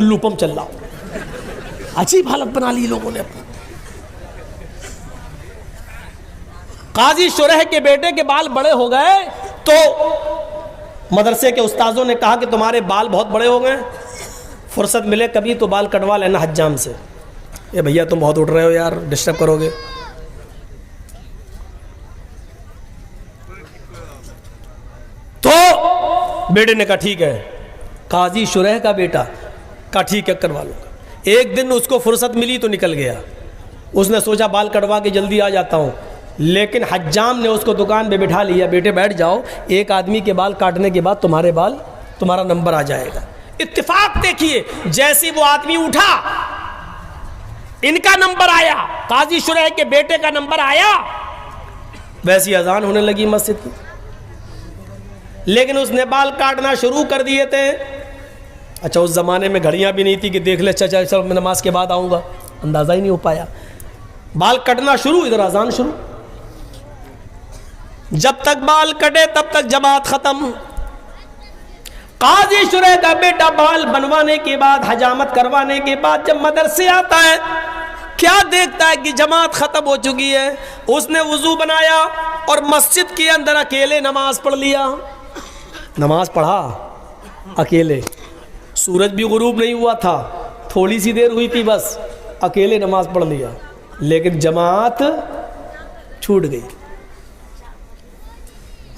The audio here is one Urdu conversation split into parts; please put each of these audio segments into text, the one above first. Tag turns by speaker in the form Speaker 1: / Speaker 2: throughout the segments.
Speaker 1: ٹلو پمپ چل رہا ہو. عجیب حالت بنا لی لوگوں نے. قاضی شریح کے بیٹے کے بال بڑے ہو گئے تو مدرسے کے استاذوں نے کہا کہ تمہارے بال بہت بڑے ہو گئے, فرصت ملے کبھی تو بال کٹوا لینا حجام سے. اے بھیا تم بہت اٹھ رہے ہو یار, ڈسٹرب کرو گے. تو بیٹے نے کہا ٹھیک ہے. قاضی شریح کا بیٹا کہا ٹھیک ہے کروا لوں گا. ایک دن اس کو فرصت ملی تو نکل گیا. اس نے سوچا بال کٹوا کے جلدی آ جاتا ہوں, لیکن حجام نے اس کو دکان پہ بٹھا لیا, بیٹے بیٹھ جاؤ, ایک آدمی کے بال کاٹنے کے بعد تمہارا نمبر آ جائے گا. اتفاق دیکھیے, جیسے وہ آدمی اٹھا ان کا نمبر آیا, قاضی شریح کے بیٹے کا نمبر آیا, ویسی اذان ہونے لگی مسجد کی. لیکن اس نے بال کاٹنا شروع کر دیے تھے. اچھا اس زمانے میں گھڑیاں بھی نہیں تھی کہ دیکھ لے چل چل میں نماز کے بعد آؤں گا, اندازہ ہی نہیں ہو پایا. بال کٹنا شروع, ادھر اذان شروع. جب تک بال کٹے تب تک جماعت ختم. قاضی شریح کا بیٹا بال بنوانے کے بعد, حجامت کروانے کے بعد جب مدرسے آتا ہے, کیا دیکھتا ہے کہ جماعت ختم ہو چکی ہے. اس نے وضو بنایا اور مسجد کے اندر اکیلے نماز پڑھ لیا. نماز پڑھا اکیلے, سورج بھی غروب نہیں ہوا تھا, تھوڑی سی دیر ہوئی تھی بس, اکیلے نماز پڑھ لیا. لیکن جماعت چھوٹ گئی.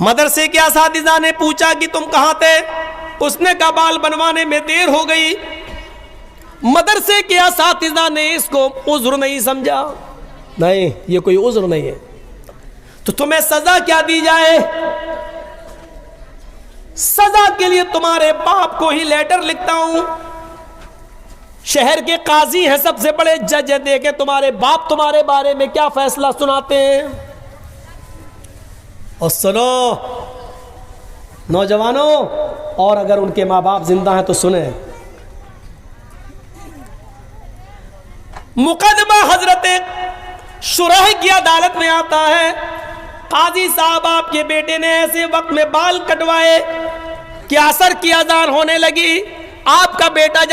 Speaker 1: مدرسے کے اساتذہ نے پوچھا کہ تم کہاں تھے؟ اس نے کہا بال بنوانے میں دیر ہو گئی. مدرسے کے اساتذہ نے اس کو عذر نہیں سمجھا. نہیں یہ کوئی عذر نہیں ہے, تو تمہیں سزا کیا دی جائے؟ سزا کے لیے تمہارے باپ کو ہی لیٹر لکھتا ہوں. شہر کے قاضی ہیں, سب سے بڑے جج ہیں, دیکھیں تمہارے باپ تمہارے بارے میں کیا فیصلہ سناتے ہیں. اور سنو نوجوانوں, اور اگر ان کے ماں باپ زندہ ہیں تو سنیں. مقدمہ حضرت شریح کی عدالت میں آتا ہے. قاضی صاحب آپ کے بیٹے نے ایسے وقت میں بال کٹوائے کہ عصر کی اذان ہونے لگی. آپ کا بیٹا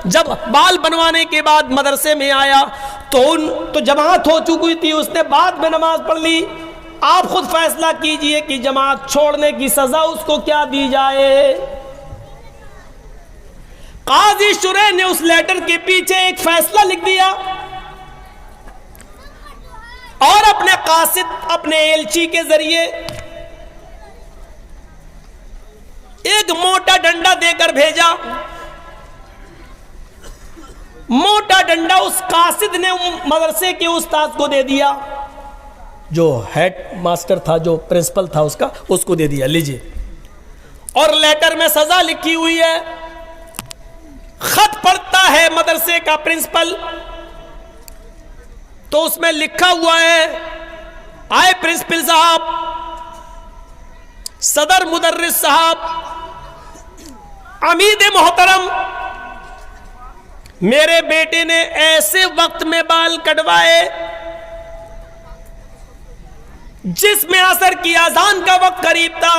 Speaker 1: جب بال بنوانے کے بعد مدرسے میں آیا تو جماعت ہو چکی تھی, اس نے بعد میں نماز پڑھ لی. آپ خود فیصلہ کیجئے کہ جماعت چھوڑنے کی سزا اس کو کیا دی جائے. قاضی شریح نے اس لیٹر کے پیچھے ایک فیصلہ لکھ دیا اور اپنے قاصد, اپنے ایلچی کے ذریعے ایک موٹا ڈنڈا دے کر بھیجا. موٹا ڈنڈا اس قاصد نے مدرسے کے استاد کو دے دیا, جو ہیڈ ماسٹر تھا, جو پرنسپل تھا اس کو دے دیا, لیجئے. اور لیٹر میں سزا لکھی ہوئی ہے. خط پڑھتا ہے مدرسے کا پرنسپل, تو اس میں لکھا ہوا ہے, آئے پرنسپل صاحب, صدر مدرس صاحب, عمید محترم, میرے بیٹے نے ایسے وقت میں بال کٹوائے جس میں عصر کی اذان کا وقت قریب تھا,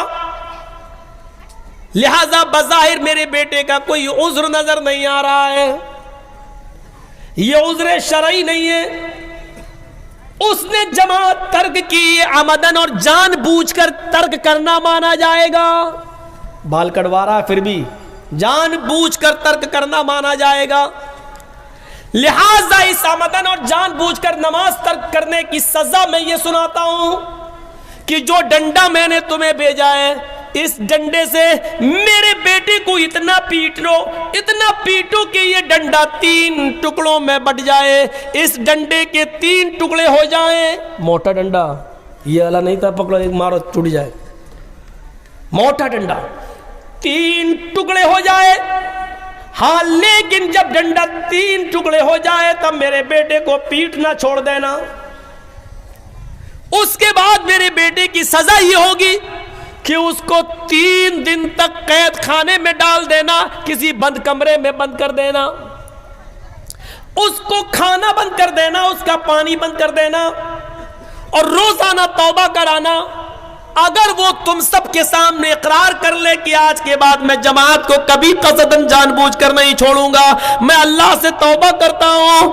Speaker 1: لہذا بظاہر میرے بیٹے کا کوئی عذر نظر نہیں آ رہا ہے. یہ عذر شرعی نہیں ہے. اس نے جماعت ترک کی, عمدن اور جان بوجھ کر ترک کرنا مانا جائے گا. بال کٹوا رہا پھر بھی جان بوجھ کر ترک کرنا مانا جائے گا. لہذا اس عمدن اور جان بوجھ کر نماز ترک کرنے کی سزا میں یہ سناتا ہوں کہ جو ڈنڈا میں نے تمہیں بھیجا ہے, اس ڈنڈے سے میرے بیٹے کو اتنا پیٹ لو, اتنا پیٹو کہ یہ ڈنڈا 3 ٹکڑوں میں بٹ جائے. اس ڈنڈے کے 3 ٹکڑے ہو جائیں. موٹا ڈنڈا, یہ والا نہیں تھا پکڑو ایک مارو ٹوٹ جائے. موٹا ڈنڈا 3 ٹکڑے ہو جائے. ہاں لیکن جب ڈنڈا 3 ٹکڑے ہو جائے تب میرے بیٹے کو پیٹنا چھوڑ دینا. اس کے بعد میرے بیٹے کی سزا یہ ہوگی کہ اس کو 3 دن تک قید خانے میں ڈال دینا, کسی بند کمرے میں بند کر دینا, اس کو کھانا بند کر دینا, اس کا پانی بند کر دینا, اور روزانہ توبہ کرانا. اگر وہ تم سب کے سامنے اقرار کر لے کہ آج کے بعد میں جماعت کو کبھی قصدن جان بوجھ کر نہیں چھوڑوں گا، میں اللہ سے توبہ کرتا ہوں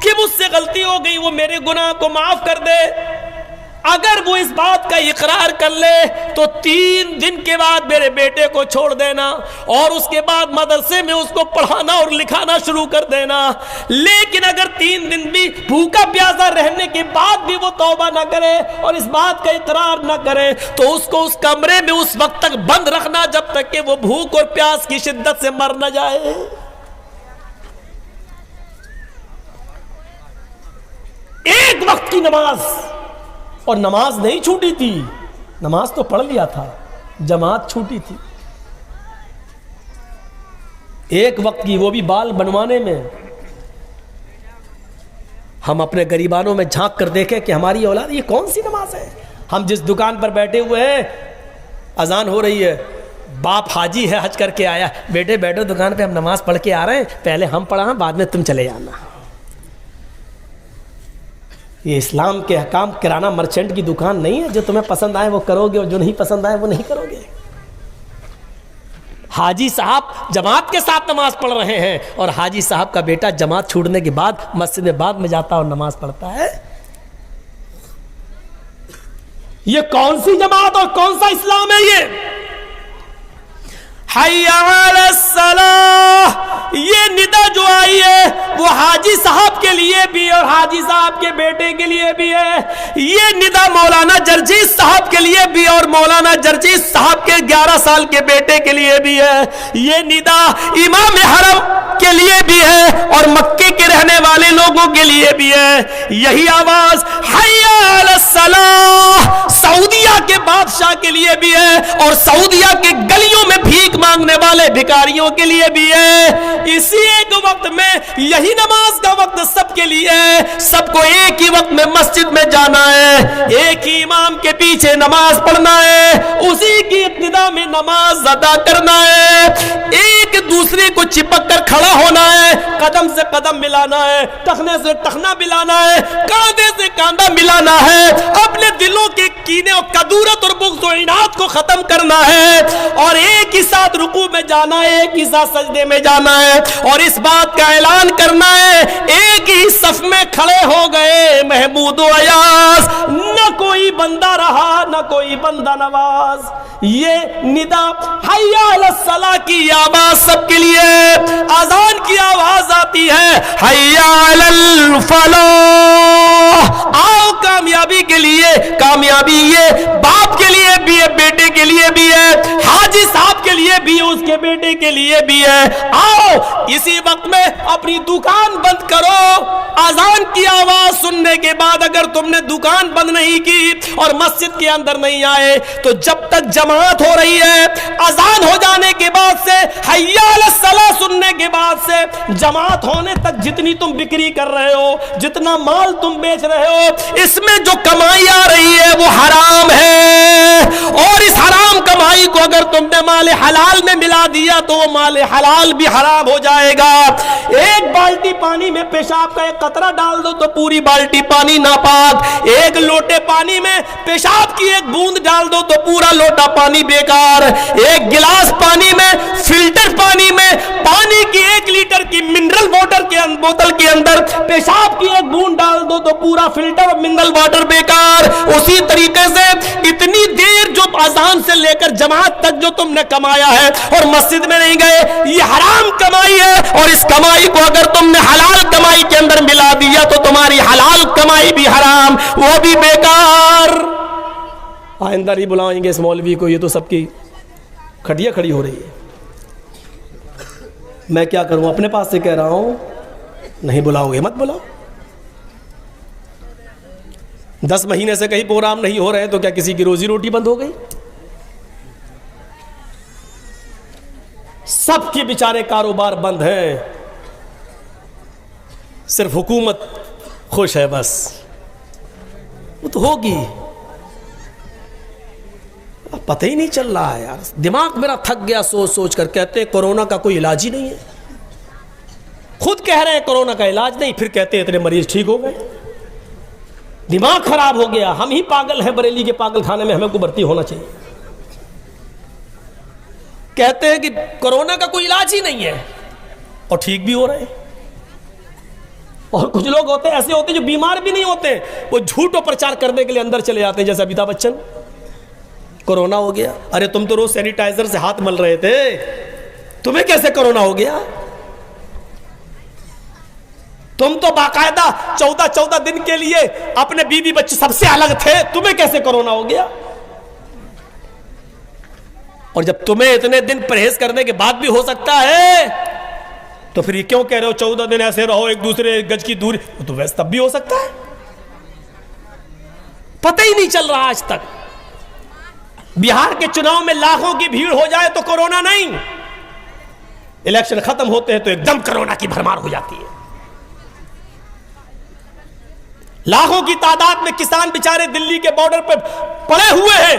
Speaker 1: کہ مجھ سے غلطی ہو گئی، وہ میرے گناہ کو معاف کر دے، اگر وہ اس بات کا اقرار کر لے تو 3 دن کے بعد میرے بیٹے کو چھوڑ دینا اور اس کے بعد مدرسے میں اس کو پڑھانا اور لکھانا شروع کر دینا۔ لیکن اگر 3 دن بھی بھوکا پیاسا رہنے کے بعد بھی وہ توبہ نہ کرے اور اس بات کا اقرار نہ کرے تو اس کو اس کمرے میں اس وقت تک بند رکھنا جب تک کہ وہ بھوک اور پیاس کی شدت سے مر نہ جائے۔ ایک وقت کی نماز، اور نماز نہیں چھوٹی تھی، نماز تو پڑھ لیا تھا، جماعت چھوٹی تھی، ایک وقت کی، وہ بھی بال بنوانے میں۔ ہم اپنے غریبانوں میں جھانک کر دیکھیں کہ ہماری اولاد یہ کون سی نماز ہے۔ ہم جس دکان پر بیٹھے ہوئے ہیں، اذان ہو رہی ہے، باپ حاجی ہے، حج کر کے آیا، بیٹے بیٹھو دکان پہ، ہم نماز پڑھ کے آ رہے ہیں، پہلے ہم پڑھا بعد میں تم چلے جانا۔ یہ اسلام کے احکام کرانہ مرچنٹ کی دکان نہیں ہے، جو تمہیں پسند آئے وہ کرو گے اور جو نہیں پسند آئے وہ نہیں کرو گے۔ حاجی صاحب جماعت کے ساتھ نماز پڑھ رہے ہیں اور حاجی صاحب کا بیٹا جماعت چھوڑنے کے بعد مسجد میں بعد میں جاتا اور نماز پڑھتا ہے۔ یہ کون سی جماعت اور کون سا اسلام ہے یہ؟ حی علی الصلاح، یہ ندا جو آئی ہے وہ حاجی صاحب کے لیے بھی اور حاجی صاحب کے بیٹے کے لیے بھی ہے، یہ ندا مولانا جرجیس صاحب کے لیے بھی اور مولانا جرجیس صاحب کے 11 سال کے بیٹے کے لیے بھی ہے، یہ ندا امام حرم کے لیے بھی ہے اور مکے کے رہنے والے لوگوں کے لیے بھی ہے۔ یہی آواز حی علی الصلاح سعودیہ کے بادشاہ کے لیے بھی ہے اور سعودیہ کے گلیوں میں بھیک مانگنے والے بھکاریوں کے لیے بھی ہے۔ اسی ایک وقت میں یہی نماز کا وقت سب کے لیے ہے، سب کو ایک ہی وقت میں مسجد میں جانا ہے، ایک ہی امام کے پیچھے نماز پڑھنا ہے، اسی کی ابتدا میں نماز ادا کرنا ہے، ایک دوسرے کو چپک کر کھڑا ہونا ہے، قدم سے قدم ملانا ہے، ٹخنے سے ٹخنا ملانا ہے، کاندھے سے کاندھا ملانا ہے، اپنے دلوں کے کینے اور کدورت اور بغض و عناد کو ختم کرنا ہے اور ایک ہی ساتھ رکوع میں جانا ہے، ایک ہی ساتھ سجدے میں جانا ہے اور اس بات کا اعلان کرنا ہے، ایک ہی صف میں کھڑے ہو گئے محمود و ایاز، نہ کوئی بندہ رہا نہ کوئی بندہ نواز۔ یہ ندا حی علی الصلاح کی آواز سب کے لیے، اذان کی آواز آتی ہے حی علی الفلاح، آؤ کامیابی کے لیے، کامیابی یہ باپ کے لیے بھی ہے، بیٹے کے لیے بھی ہے، حاجی صاحب کے لیے بھی ہے، اس کے بیٹے کے لیے بھی ہے، آؤ اسی وقت میں اپنی دکان بند کرو۔ اذان کی آواز سننے کے بعد اگر تم نے دکان بند نہیں کی اور مسجد کے اندر نہیں آئے تو جب تک جماعت ہو رہی ہے، اذان ہو جانے کے بعد سے، حی علی الصلاح سننے کے بعد سے، جماعت ہونے تک جتنی تم بکری کر رہے ہو، جتنا مال تم بیچ رہے ہو، اس میں جو کمائی آ رہی ہے وہ حرام ہے اور اس حرام کمائی کو اگر تم نے مال حلال میں ملا دیا تو وہ مال حلال بھی حرام ہو جائے گا۔ ایک بالٹی پانی میں پیشاب کا ایک قطرہ ڈال دو تو پوری بالٹی پانی ناپاک، ایک لوٹے پانی میں پیشاب کی ایک بوند ڈال دو تو پورا لوٹا پانی بیکار، ایک گلاس پانی میں، فلٹر پانی میں، پانی کی 1 لیٹر کی منرل واٹر کے بوتل کے اندر پیشاب کی ایک بوند ڈال دو تو پورا فلٹر اور منرل واٹر بیکار۔ اسی طریقے سے اتنی دیر جو اذان سے لے کر جماعت تک جو تم نے کمایا ہے اور مسجد میں نہیں گئے، یہ حرام کمائی ہے اور اس کمائی کو اگر تم نے حلال کمائی کے اندر ملا دیا تو تمہاری حلال کمائی بھی حرام، وہ بھی بیکار۔ آئندہ نہیں بلائیں گے اس مولوی کو، یہ تو سب کی کھٹیا کھڑی ہو رہی ہے۔ میں کیا کروں، اپنے پاس سے کہہ رہا ہوں، نہیں بلاؤ گے مت بلاؤ۔ 10 مہینے سے کہیں پروگرام نہیں ہو رہے تو کیا کسی کی روزی روٹی بند ہو گئی؟ سب کے بیچارے کاروبار بند ہیں، صرف حکومت خوش ہے بس، وہ تو ہوگی، پتہ ہی نہیں چل رہا ہے یار، دماغ میرا تھک گیا سوچ سوچ کر۔ کہتے ہیں کورونا کا کوئی علاج ہی نہیں ہے، خود کہہ رہے ہیں کورونا کا علاج نہیں، پھر کہتے ہیں اتنے مریض ٹھیک ہو گئے۔ دماغ خراب ہو گیا, ہم ہی پاگل ہیں, بریلی کے پاگل خانے میں ہمیں کو بھرتی ہونا چاہیے. کہتے ہیں کہ کورونا کا کوئی علاج ہی نہیں ہے, اور ٹھیک بھی ہو رہے ہیں. اور کچھ لوگ ہوتے ہیں ایسے ہوتے ہیں جو بیمار بھی نہیں ہوتے, وہ جھوٹ و پرچار کرنے کے لیے اندر چلے جاتے ہیں, جیسے امیتابھ بچن. کورونا ہو گیا, ارے تم تو روز سینیٹائزر سے ہاتھ مل رہے تھے, تمہیں کیسے کورونا ہو گیا؟ تم تو باقاعدہ 14 دن کے لیے اپنے بیوی بچے سب سے الگ تھے, تمہیں کیسے کورونا ہو گیا؟ اور جب تمہیں اتنے دن پرہیز کرنے کے بعد بھی ہو سکتا ہے, تو پھر یہ کیوں کہہ رہے ہو 14 دن ایسے رہو, ایک دوسرے گج کی دوری, تو ویسے تب بھی ہو سکتا ہے. پتہ ہی نہیں چل رہا آج تک. بہار کے چناؤ میں لاکھوں کی بھیڑ ہو جائے تو کورونا نہیں, الیکشن ختم ہوتے ہیں تو ایک دم کورونا کی بھرمار ہو جاتی ہے. لاکھوں کی تعداد میں کسان بیچارے دلی کے بارڈر پہ پڑے ہوئے ہیں,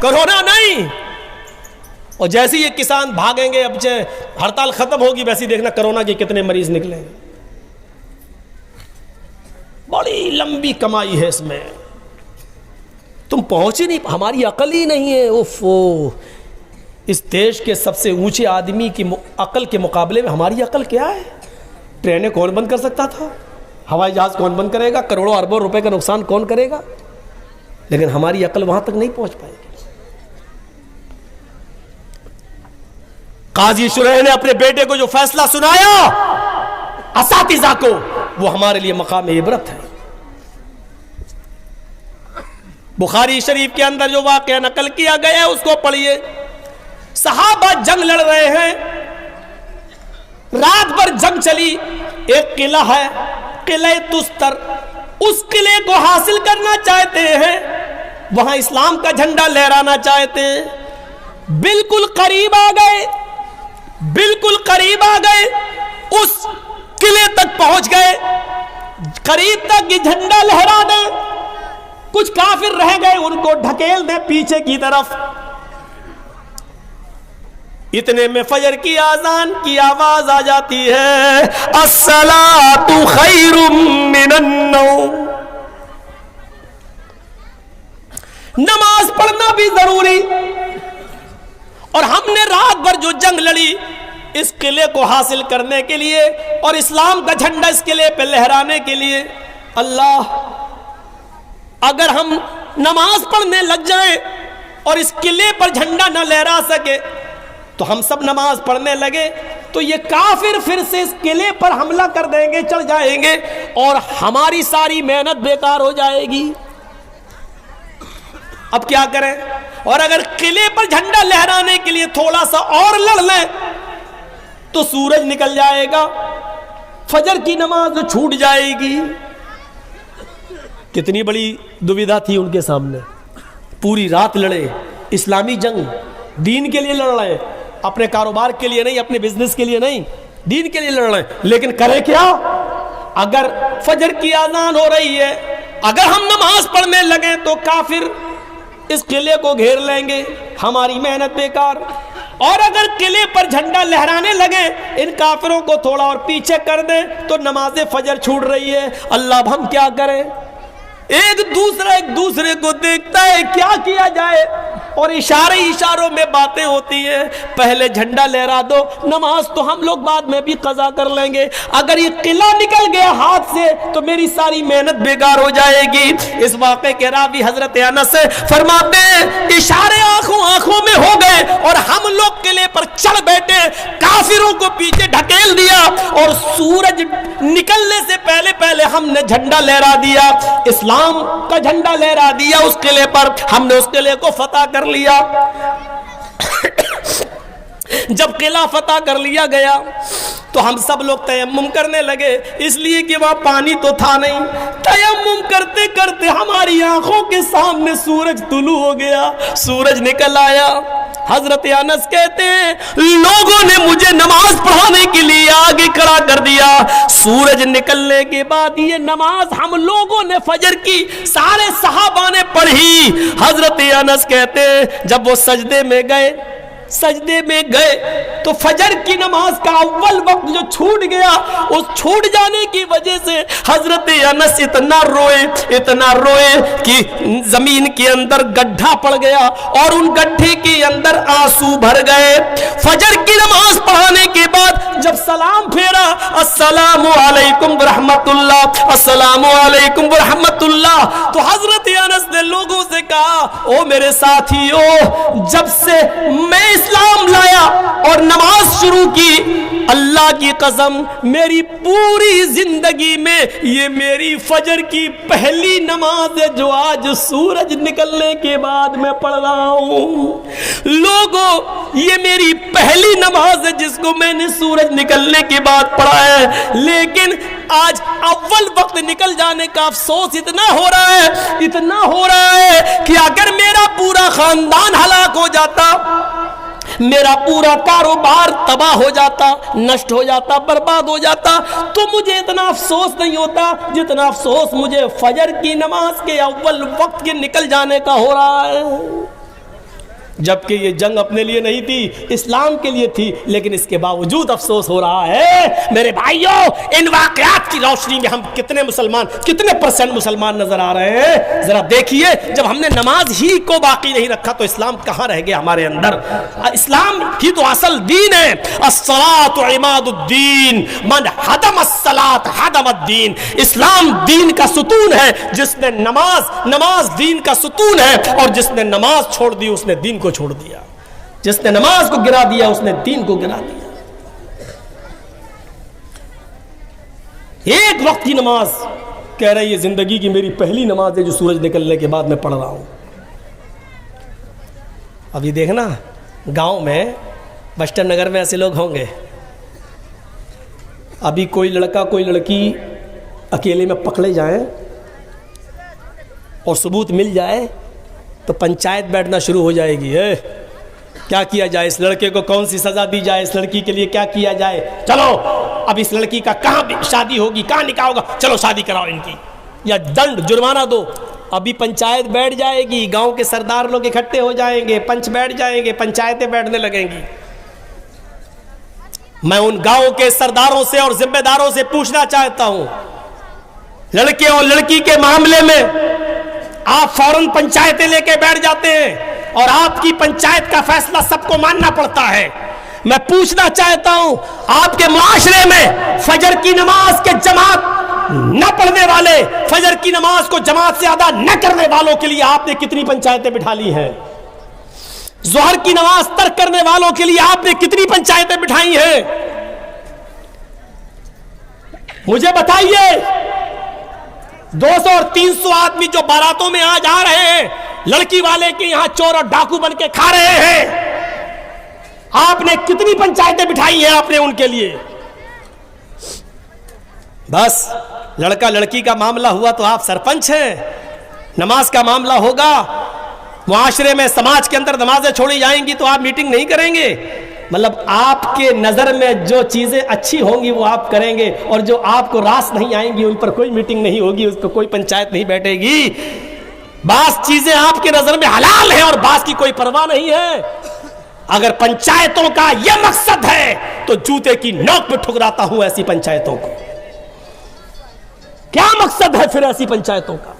Speaker 1: کورونا نہیں. اور جیسے یہ کسان بھاگیں گے, اب ہڑتال ختم ہوگی, ویسے دیکھنا کورونا کے کتنے مریض نکلیں گے. بڑی لمبی کمائی ہے اس میں, تم پہنچ ہی نہیں, ہماری عقل ہی نہیں ہے. اوفو, اس دیش کے سب سے اونچے آدمی کی عقل کے مقابلے میں ہماری عقل کیا ہے؟ ٹرینیں کون بند کر سکتا تھا؟ ہوائی جہاز کون بند کرے گا؟ کروڑوں اربوں روپے کا نقصان کون کرے گا؟ لیکن ہماری عقل وہاں تک نہیں پہنچ پائے گی. قاضی شریح نے اپنے بیٹے کو جو فیصلہ سنایا اساتذہ کو, وہ ہمارے لیے مقام عبرت ہے. بخاری شریف کے اندر جو واقعہ نقل کیا گیا ہے اس کو پڑھیے. صحابہ جنگ لڑ رہے ہیں, رات بھر جنگ چلی. ایک قلعہ ہے, قلعہ تستر, اس قلعے کو حاصل کرنا چاہتے ہیں, وہاں اسلام کا جھنڈا لہرانا چاہتے ہیں. بالکل قریب آ گئے, بالکل قریب آ گئے, اس قلعے تک پہنچ گئے, قریب تک یہ جھنڈا لہرا دیں. کچھ کافر رہ گئے, ان کو ڈھکیل دیں پیچھے کی طرف. اتنے میں فجر کی اذان کی آواز آ جاتی ہے, الصلاۃ خیر من النوم. نماز پڑھنا بھی ضروری. اور ہم نے رات بھر جو جنگ لڑی اس قلعے کو حاصل کرنے کے لیے اور اسلام کا جھنڈا اس قلعے پہ لہرانے کے لیے, اللہ اگر ہم نماز پڑھنے لگ جائیں اور اس قلعے پر جھنڈا نہ لہرا سکے تو ہم سب نماز پڑھنے لگے تو یہ کافر پھر سے اس قلعے پر حملہ کر دیں گے, چڑھ جائیں گے, اور ہماری ساری محنت بیکار ہو جائے گی. اب کیا کریں؟ اور اگر قلعے پر جھنڈا لہرانے کے لیے تھوڑا سا اور لڑ لیں تو سورج نکل جائے گا, فجر کی نماز چھوٹ جائے گی. کتنی بڑی دویدھا تھی ان کے سامنے. پوری رات لڑے, اسلامی جنگ, دین کے لیے لڑ رہے, اپنے کاروبار کے لیے نہیں, اپنے بزنس کے لیے نہیں, دین کے لیے لڑ رہے. لیکن کرے کیا؟ اگر فجر کی اذان ہو رہی ہے, اگر ہم نماز پڑھنے لگیں تو کافر اس قلعے کو گھیر لیں گے, ہماری محنت بیکار. اور اگر قلعے پر جھنڈا لہرانے لگے, ان کافروں کو تھوڑا اور پیچھے کر دیں تو نماز فجر چھوٹ رہی ہے. اللہ اب ہم کیا کریں؟ ایک دوسرے کو دیکھتا ہے کیا کیا جائے, اور اشاروں میں باتیں ہوتی ہیں. پہلے جھنڈا لہرا دو, نماز تو ہم لوگ بعد میں بھی قضا کر لیں گے. اگر یہ قلعہ نکل گیا ہاتھ سے تو میری ساری محنت بیکار ہو جائے گی. اس واقعے کے راوی حضرت انس فرماتے ہیں اشارے آنکھوں میں ہو گئے اور ہم لوگ قلعے پر چڑھ بیٹھے, کافروں کو پیچھے ڈھکیل دیا اور سورج نکلنے سے پہلے ہم نے جھنڈا لہرا دیا, اسلام کا جھنڈا لہرا دیا اس قلعے پر. ہم نے اس قلعے کو فتح کر لیا. جب قلعہ فتح کر لیا گیا تو ہم سب لوگ تیمم کرنے لگے, اس لیے کہ وہاں پانی تو تھا نہیں. تیمم کرتے کرتے ہماری آنکھوں کے سامنے سورج طلوع ہو گیا, سورج نکل آیا. حضرت انس کہتے ہیں لوگوں نے مجھے نماز پڑھانے کے لیے آگے کھڑا کر دیا. سورج نکلنے کے بعد یہ نماز ہم لوگوں نے فجر کی سارے صحابہ نے پڑھی. حضرت انس کہتے ہیں جب وہ سجدے میں گئے سجدے میں گئے تو فجر کی نماز کا اول وقت جو چھوٹ گیا، اس چھوٹ جانے کی وجہ سے حضرت انس اتنا روئے کہ زمین کے اندر گڈھا پڑ گیا اور ان گڈھے کے اندر آنسو بھر گئے۔ فجر کی نماز پڑھانے کے بعد جب سلام پھیرا، السلام علیکم ورحمت اللہ، السلام علیکم ورحمت اللہ، تو حضرت انس نے لوگوں سے کہا، او میرے ساتھیو، جب سے میں اسلام لایا اور نماز شروع کی، اللہ کی قسم میری پوری زندگی میں یہ میری فجر کی پہلی نماز ہے جو آج سورج نکلنے کے بعد میں پڑھ رہا ہوں۔ لوگوں، یہ میری پہلی نماز ہے جس کو میں نے سورج نکلنے کے بعد پڑھا ہے، لیکن آج اول وقت نکل جانے کا افسوس اتنا ہو رہا ہے کہ اگر میرا پورا خاندان ہلاک ہو جاتا، میرا پورا کاروبار تباہ ہو جاتا، نشٹ ہو جاتا، برباد ہو جاتا، تو مجھے اتنا افسوس نہیں ہوتا جتنا افسوس مجھے فجر کی نماز کے اول وقت کے نکل جانے کا ہو رہا ہے۔ جبکہ یہ جنگ اپنے لیے نہیں تھی، اسلام کے لیے تھی، لیکن اس کے باوجود افسوس ہو رہا ہے۔ میرے بھائیوں، ان واقعات کی روشنی میں ہم کتنے پرسنٹ مسلمان نظر آ رہے ہیں؟ ذرا دیکھیے، جب ہم نے نماز ہی کو باقی نہیں رکھا تو اسلام کہاں رہ گیا ہمارے اندر؟ اسلام ہی تو اصل دین ہے۔ الصلاۃ عماد الدین، من حدم الصلاۃ حدم الدین۔ اسلام دین کا ستون ہے، جس نے نماز دین کا ستون ہے، اور جس نے نماز چھوڑ دی اس نے دین کو چھوڑ دیا، جس نے نماز کو گرا دیا اس نے دین کو گرا دیا۔ ایک وقت کی نماز کہہ رہی ہے زندگی کی میری پہلی نماز ہے جو سورج نکلنے کے بعد میں پڑھ رہا ہوں۔ اب یہ دیکھنا، گاؤں میں بسٹن نگر میں ایسے لوگ ہوں گے، ابھی کوئی لڑکا کوئی لڑکی اکیلے میں پکڑے جائیں اور ثبوت مل جائے تو پنچایت بیٹھنا شروع ہو جائے گی، کیا کیا جائے، اس لڑکے کو کون سی سزا دی جائے، اس لڑکی کے لیے کیا کیا جائے، چلو اب اس لڑکی کا کہاں شادی ہوگی، کہاں نکاح ہوگا، چلو شادی کراؤ ان کی، یا دنڈ جرمانہ دو۔ ابھی پنچایت بیٹھ جائے گی، گاؤں کے سردار لوگ اکٹھے ہو جائیں گے، پنچ بیٹھ جائیں گے، پنچایتیں بیٹھنے لگیں گی۔ میں ان گاؤں کے سرداروں سے اور ذمہ داروں سے پوچھنا چاہتا ہوں، لڑکے اور لڑکی کے معاملے میں آپ فوراً پنچایتیں لے کے بیٹھ جاتے ہیں اور آپ کی پنچایت کا فیصلہ سب کو ماننا پڑتا ہے۔ میں پوچھنا چاہتا ہوں، آپ کے معاشرے میں فجر کی نماز کے جماعت نہ پڑھنے والے، فجر کی نماز کو جماعت سے ادا نہ کرنے والوں کے لیے آپ نے کتنی پنچایتیں بٹھا لی ہیں؟ ظہر کی نماز ترک کرنے والوں کے لیے آپ نے کتنی پنچایتیں بٹھائی ہیں؟ مجھے بتائیے، 200 اور 300 آدمی جو باراتوں میں آج آ رہے ہیں، لڑکی والے کے یہاں چور اور ڈاکو بن کے کھا رہے ہیں، آپ نے کتنی پنچایتیں بٹھائی ہیں آپ نے ان کے لیے؟ بس لڑکا لڑکی کا معاملہ ہوا تو آپ سرپنچ ہیں، نماز کا معاملہ ہوگا، معاشرے میں سماج کے اندر نمازیں چھوڑی جائیں گی تو آپ میٹنگ نہیں کریں گے؟ مطلب آپ کے نظر میں جو چیزیں اچھی ہوں گی وہ آپ کریں گے، اور جو آپ کو راس نہیں آئیں گی ان پر کوئی میٹنگ نہیں ہوگی، اس کو کوئی پنچایت نہیں بیٹھے گی۔ بعض چیزیں آپ کے نظر میں حلال ہیں اور بعض کی کوئی پرواہ نہیں ہے۔ اگر پنچایتوں کا یہ مقصد ہے تو جوتے کی نوک پہ ٹھکراتا ہوں ایسی پنچایتوں کو۔ کیا مقصد ہے پھر ایسی پنچایتوں کا؟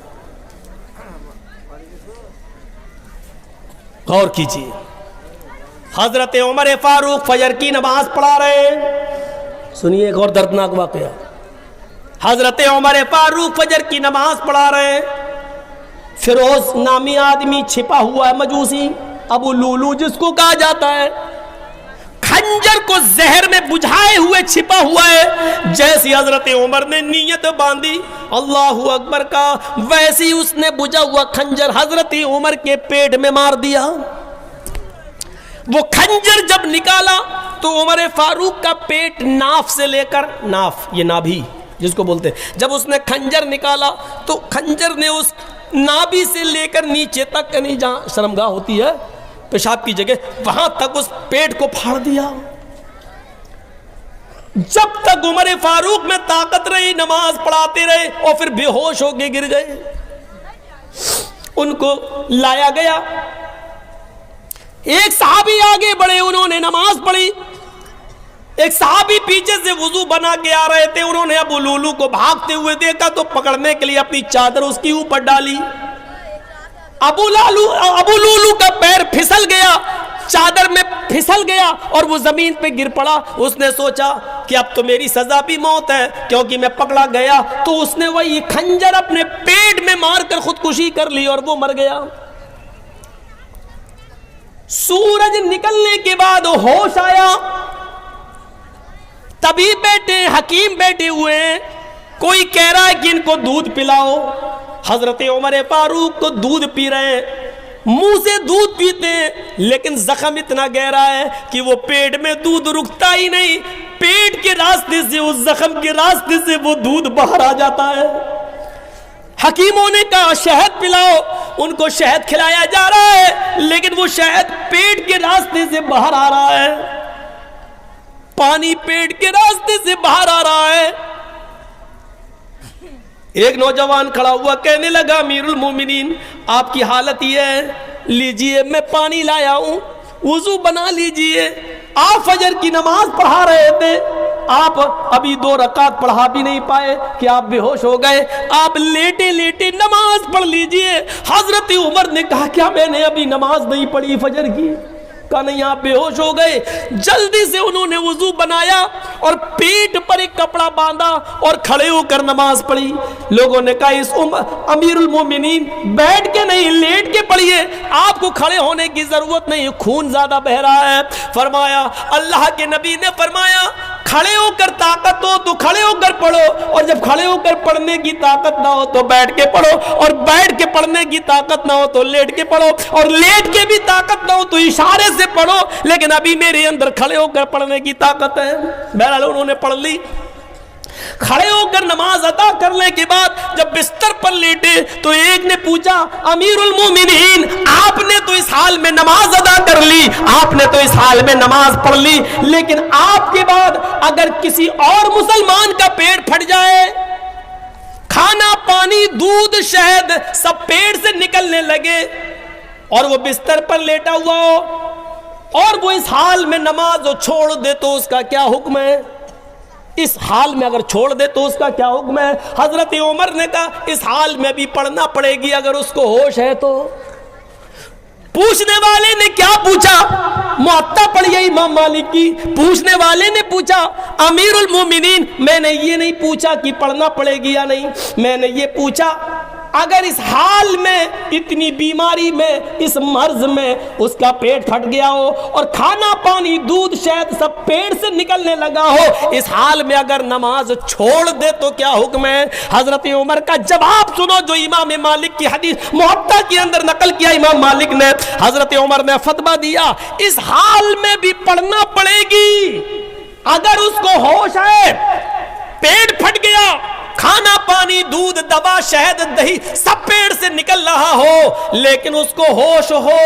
Speaker 1: غور کیجیے۔ حضرت عمر فاروق فجر کی نماز پڑھا رہے ہیں، سنیے ایک اور دردناک واقعہ۔ حضرت عمر فاروق فجر کی نماز پڑھا رہے ہیں، فیروز نامی آدمی چھپا ہوا ہے، مجوسی ابو لولو جس کو کہا جاتا ہے، خنجر کو زہر میں بجھائے ہوئے چھپا ہوا ہے۔ جیسی حضرت عمر نے نیت باندھی اللہ اکبر کا، ویسی اس نے بجھا ہوا خنجر حضرت عمر کے پیٹ میں مار دیا۔ وہ خنجر جب نکالا تو عمر فاروق کا پیٹ ناف سے لے کر، ناف یہ نابھی جس کو بولتے ہیں، جب اس نے خنجر نکالا تو خنجر نے اس نابھی سے لے کر نیچے تک، یعنی جہاں شرمگاہ ہوتی ہے پیشاب کی جگہ، وہاں تک اس پیٹ کو پھاڑ دیا۔ جب تک عمر فاروق میں طاقت رہی نماز پڑھاتے رہے اور پھر بے ہوش ہو کے گر گئے۔ ان کو لایا گیا، ایک صحابی آگے بڑھے, انہوں نے نماز پڑھی. ایک صحابی پیچھے سے وضو بنا کے آ رہے تھے, انہوں نے ابو لولو کو بھاگتے ہوئے دیکھا تو پکڑنے کے لیے اپنی چادر اس کی اوپر ڈالی. ابو لولو کا پیر پھسل گیا, چادر میں پھسل گیا اور وہ زمین پہ گر پڑا. اس نے سوچا کہ اب تو میری سزا بھی موت ہے کیونکہ میں پکڑا گیا. تو اس نے وہی خنجر اپنے پیٹ میں مار کر خودکشی کر لی اور وہ مر گیا. سورج نکلنے کے بعد ہوش آیا, طبیب بیٹھے, حکیم بیٹھے ہوئے ہیں, کوئی کہہ رہا ہے کہ ان کو دودھ پلاؤ. حضرت عمر فاروق کو دودھ پی رہے ہیں, منہ سے دودھ پیتے ہیں لیکن زخم اتنا گہرا ہے کہ وہ پیٹ میں دودھ رکتا ہی نہیں, پیٹ کے راستے سے, اس زخم کے راستے سے وہ دودھ باہر آ جاتا ہے. حکیموں نے کہا شہد پلاؤ, ان کو شہد کھلایا جا رہا ہے لیکن وہ شہد پیٹ کے راستے سے باہر آ رہا ہے, پانی پیٹ کے راستے سے باہر آ رہا ہے. ایک نوجوان کھڑا ہوا کہنے لگا امیر المومنین آپ کی حالت یہ ہے, لیجئے میں پانی لایا ہوں, وضو بنا لیجئے. آپ فجر کی نماز پڑھا رہے تھے, آپ ابھی 2 رکعت پڑھا بھی نہیں پائے کہ آپ بے ہوش ہو گئے, آپ لیٹے لیٹے نماز پڑھ لیجئے. حضرت عمر نے کہا کیا میں نے ابھی نماز نہیں پڑھی فجر کی؟ کہا نہیں, آپ بے ہوش ہو گئے. جلدی سے انہوں نے وضو بنایا اور پیٹ پر ایک کپڑا باندھا اور کھڑے ہو کر نماز پڑھی. لوگوں نے کہا اس امیر المومنین بیٹھ کے نہیں لیٹ کے پڑھیے, آپ کو کھڑے ہونے کی ضرورت نہیں, خون زیادہ بہ رہا ہے. فرمایا, اللہ کے نبی نے فرمایا کھڑے ہو کر طاقت ہو تو کھڑے ہو کر پڑھو, اور جب کھڑے ہو کر پڑھنے کی طاقت نہ ہو تو بیٹھ کے پڑھو, اور بیٹھ کے پڑھنے کی طاقت نہ ہو تو لیٹ کے پڑھو, اور لیٹ کے بھی طاقت نہ ہو تو اشارے سے پڑھو, لیکن ابھی میرے اندر کھڑے ہو کر پڑھنے کی طاقت ہے. بہرحال انہوں نے پڑھ لی. کھڑے ہو کر نماز ادا کرنے کے بعد جب بستر پر لیٹے تو ایک نے پوچھا امیر المومنین آپ نے تو اس حال میں نماز ادا کر لی, آپ نے تو اس حال میں نماز پڑھ لی, لیکن آپ کے بعد اگر کسی اور مسلمان کا پیٹ پھٹ جائے, کھانا پانی دودھ شہد سب پیٹ سے نکلنے لگے اور وہ بستر پر لیٹا ہوا ہو اور وہ اس حال میں نماز چھوڑ دے تو اس کا کیا حکم ہے؟ اس حال میں اگر چھوڑ دے تو اس کا کیا حکم ہے؟ حضرت عمر نے کہا اس حال میں بھی پڑھنا پڑے گی اگر اس کو ہوش ہے تو. پوچھنے والے نے کیا پوچھا؟ موطا پڑھی امام مالک کی. پوچھنے والے نے پوچھا امیر المومنین میں نے یہ نہیں پوچھا کہ پڑھنا پڑے گی یا نہیں, میں نے یہ پوچھا اگر اس حال میں اتنی بیماری میں اس مرض میں اس کا پیٹ پھٹ گیا ہو اور کھانا پانی دودھ شہد سب پیٹ سے نکلنے لگا ہو, اس حال میں اگر نماز چھوڑ دے تو کیا حکم ہے؟ حضرت عمر کا جواب سنو جو امام مالک کی حدیث موطا کے اندر نقل کیا امام مالک نے. حضرت عمر نے فتویٰ دیا اس حال میں بھی پڑھنا پڑے گی اگر اس کو ہوش ہے, پیٹ پھٹ گیا, کھانا پانی دودھ دوا شہد دہی سب پیڑ سے نکل رہا ہو لیکن اس کو ہوش ہو,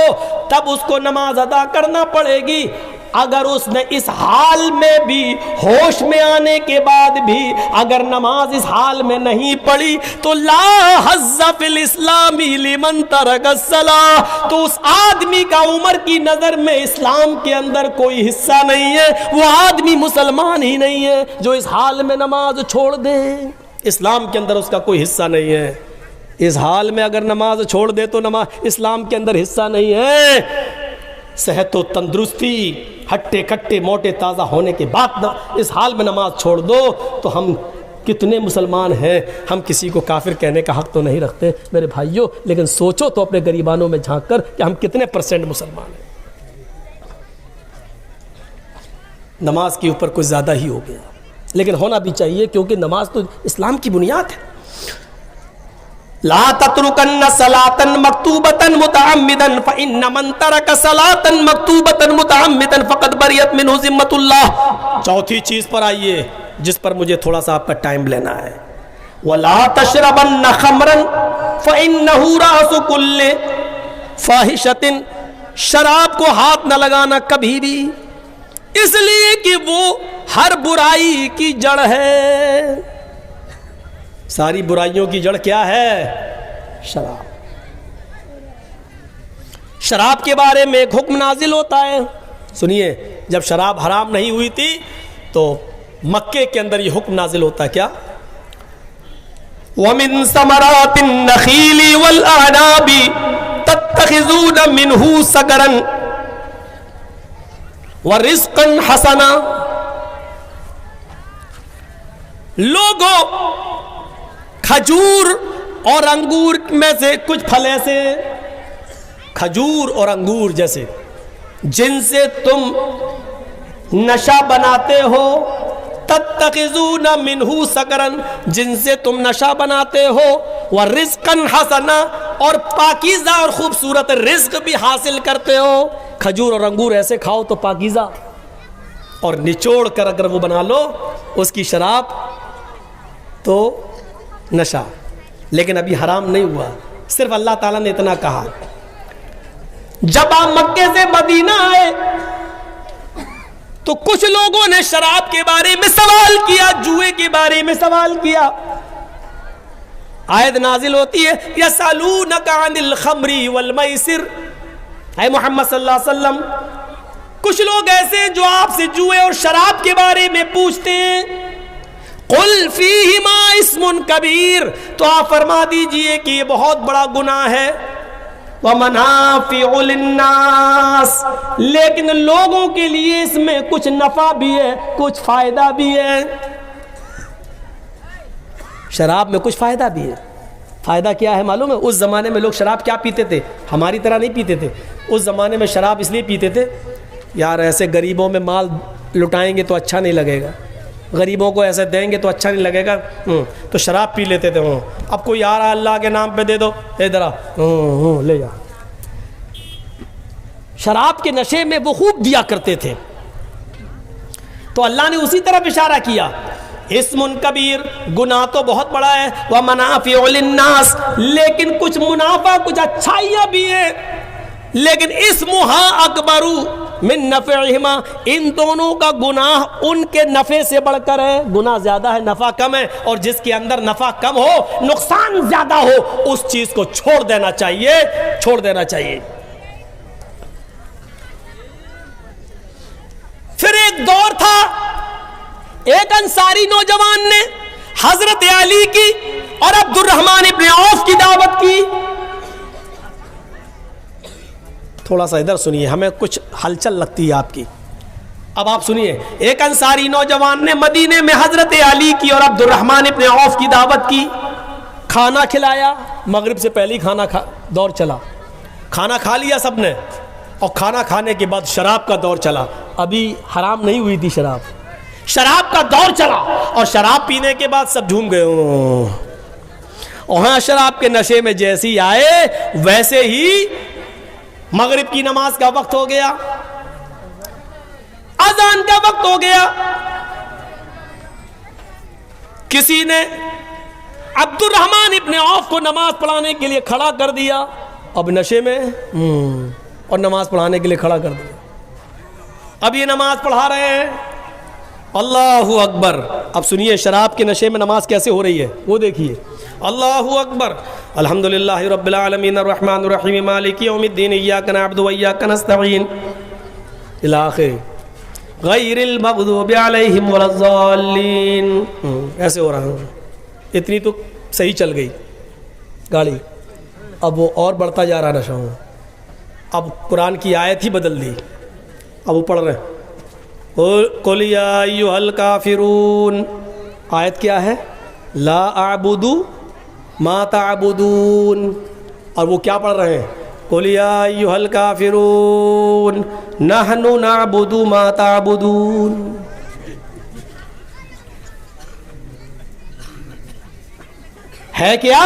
Speaker 1: تب اس کو نماز ادا کرنا پڑے گی. اگر اس نے اس حال میں بھی ہوش میں آنے کے بعد بھی اگر نماز اس حال میں نہیں پڑھی تو لا حظ فی الاسلام لمن ترک الصلاۃ, تو اس آدمی کا عمر کی نظر میں اسلام کے اندر کوئی حصہ نہیں ہے, وہ آدمی مسلمان ہی نہیں ہے جو اس حال میں نماز چھوڑ دے. اسلام کے اندر اس کا کوئی حصہ نہیں ہے. اس حال میں اگر نماز چھوڑ دے تو نماز اسلام کے اندر حصہ نہیں ہے. صحت و تندرستی ہٹے کٹے موٹے تازہ ہونے کے بعد اس حال میں نماز چھوڑ دو تو ہم کتنے مسلمان ہیں, ہم کسی کو کافر کہنے کا حق تو نہیں رکھتے میرے بھائیوں, لیکن سوچو تو اپنے گریبانوں میں جھانک کر کہ ہم کتنے % مسلمان ہیں. نماز کے اوپر کچھ زیادہ ہی ہو گیا, لیکن ہونا بھی چاہیے کیونکہ نماز تو اسلام کی بنیاد ہے. لا تترکن صلاۃ مکتوبۃ متعمدا فإن من ترک صلاۃ مکتوبۃ متعمدا فقد بریت منہ ذمۃ اللہ. چوتھی چیز پر آئیے جس پر مجھے تھوڑا سا آپ کا ٹائم لینا ہے. ولا تشربن خمرا فإنہ رأس کل فاحشۃ, شراب کو ہاتھ نہ لگانا کبھی بھی, اس لیے کہ وہ ہر برائی کی جڑ ہے. ساری برائیوں کی جڑ کیا ہے؟ شراب. شراب کے بارے میں ایک حکم نازل ہوتا ہے. سنیے، جب شراب حرام نہیں ہوئی تھی تو مکے کے اندر یہ حکم نازل ہوتا ہے، کیا؟ وَمِن ثَمَرَاتِ النَّخِيلِ وَالْأَعْنَابِ تَتَّخِذُونَ مِنْهُ سَكَرًا وَرِزْقًا حَسَنًا. لوگوں، کھجور اور انگور میں سے کچھ پھل ایسے ہیں، کھجور اور انگور جیسے، جن سے تم نشہ بناتے ہو. تتخذون منہ سکرن، جن سے تم نشہ بناتے ہو. ورزقا حسنا، اور پاکیزہ اور خوبصورت رزق بھی حاصل کرتے ہو. کھجور اور انگور ایسے کھاؤ تو پاکیزہ، اور نچوڑ کر اگر وہ بنا لو اس کی شراب تو نشہ. لیکن ابھی حرام نہیں ہوا، صرف اللہ تعالیٰ نے اتنا کہا. جب آپ مکے سے مدینہ آئے تو کچھ لوگوں نے شراب کے بارے میں سوال کیا، جوئے کے بارے میں سوال کیا. آیت نازل ہوتی ہے یسألونک عن الخمر والمیسر. اے محمد صلی اللہ علیہ وسلم، کچھ لوگ ایسے ہیں جو آپ سے جوئے اور شراب کے بارے میں پوچھتے ہیں. قل فیہما اسم کبیر، تو آپ فرما دیجئے کہ یہ بہت بڑا گناہ ہے. وَمَنَافِعُ لِلنَّاسِ، لیکن لوگوں کے لیے اس میں کچھ نفع بھی ہے، کچھ فائدہ بھی ہے. شراب میں کچھ فائدہ بھی ہے. فائدہ کیا ہے معلوم ہے؟ اس زمانے میں لوگ شراب کیا پیتے تھے؟ ہماری طرح نہیں پیتے تھے. اس زمانے میں شراب اس لیے پیتے تھے، یار ایسے غریبوں میں مال لٹائیں گے تو اچھا نہیں لگے گا، غریبوں کو ایسے دیں گے تو اچھا نہیں لگے گا، تو شراب پی لیتے تھے. اب کوئی آ رہا اللہ کے نام پہ دے دو، ادھر آ لے جا. شراب کے نشے میں وہ خوب دیا کرتے تھے. تو اللہ نے اسی طرف اشارہ کیا، اسم کبیر، گناہ تو بہت بڑا ہے. ومنافع للناس، لیکن کچھ منافع، کچھ اچھائیاں بھی ہیں. لیکن اسمہا اکبر من نفعہما، ان دونوں کا گناہ ان کے نفع سے بڑھ کر ہے. گناہ زیادہ ہے، نفع کم ہے. اور جس کے اندر نفع کم ہو، نقصان زیادہ ہو، اس چیز کو چھوڑ دینا چاہیے، چھوڑ دینا چاہیے. پھر ایک دور تھا، ایک انصاری نوجوان نے حضرت علی کی اور عبد الرحمن ابن عوف کی دعوت کی. تھوڑا سا ادھر سنیے، ہمیں کچھ ہلچل لگتی ہے آپ کی. اب آپ سنیے، ایک انصاری نوجوان نے مدینے میں حضرت علی کی اور عبد الرحمن ابن عوف کی دعوت کی. کھانا کھلایا، مغرب سے پہلے کھانا دور چلا. کھانا کھا لیا سب نے، اور کھانا کھانے کے بعد شراب کا دور چلا. ابھی حرام نہیں ہوئی تھی شراب، شراب کا دور چلا. اور شراب پینے کے بعد سب جھوم گئے. وہاں شراب کے نشے میں جیسے ہی آئے ویسے ہی مغرب کی نماز کا وقت ہو گیا، اذان کا وقت ہو گیا. کسی نے عبد الرحمن ابن عوف کو نماز پڑھانے کے لیے کھڑا کر دیا. اب نشے میں اور نماز پڑھانے کے لیے کھڑا کر دیا. اب یہ نماز پڑھا رہے ہیں، اللہ اکبر. اب سنیے شراب کے نشے میں نماز کیسے ہو رہی ہے، وہ دیکھیے. اللہ اکبر، الحمدللہ رب العالمین الرحمن الرحیم مالک یوم الدین ایاک نعبد و ایاک نستعین الی آخر غیر المغضوب علیہم ولا الضالین. ایسے ہو رہا ہے. اتنی تو صحیح چل گئی گاڑی، اب وہ اور بڑھتا جا رہا نشہ. اب قرآن کی آیت ہی بدل دی. اب وہ پڑھ رہے ہیں قل یا ایھا الکافرون. آیت کیا ہے؟ لا اعبد ما تعبدون. اور وہ کیا پڑھ رہے ہیں؟ قل یا ایھا الکافرون نحن نعبد ما تعبدون. ہے کیا؟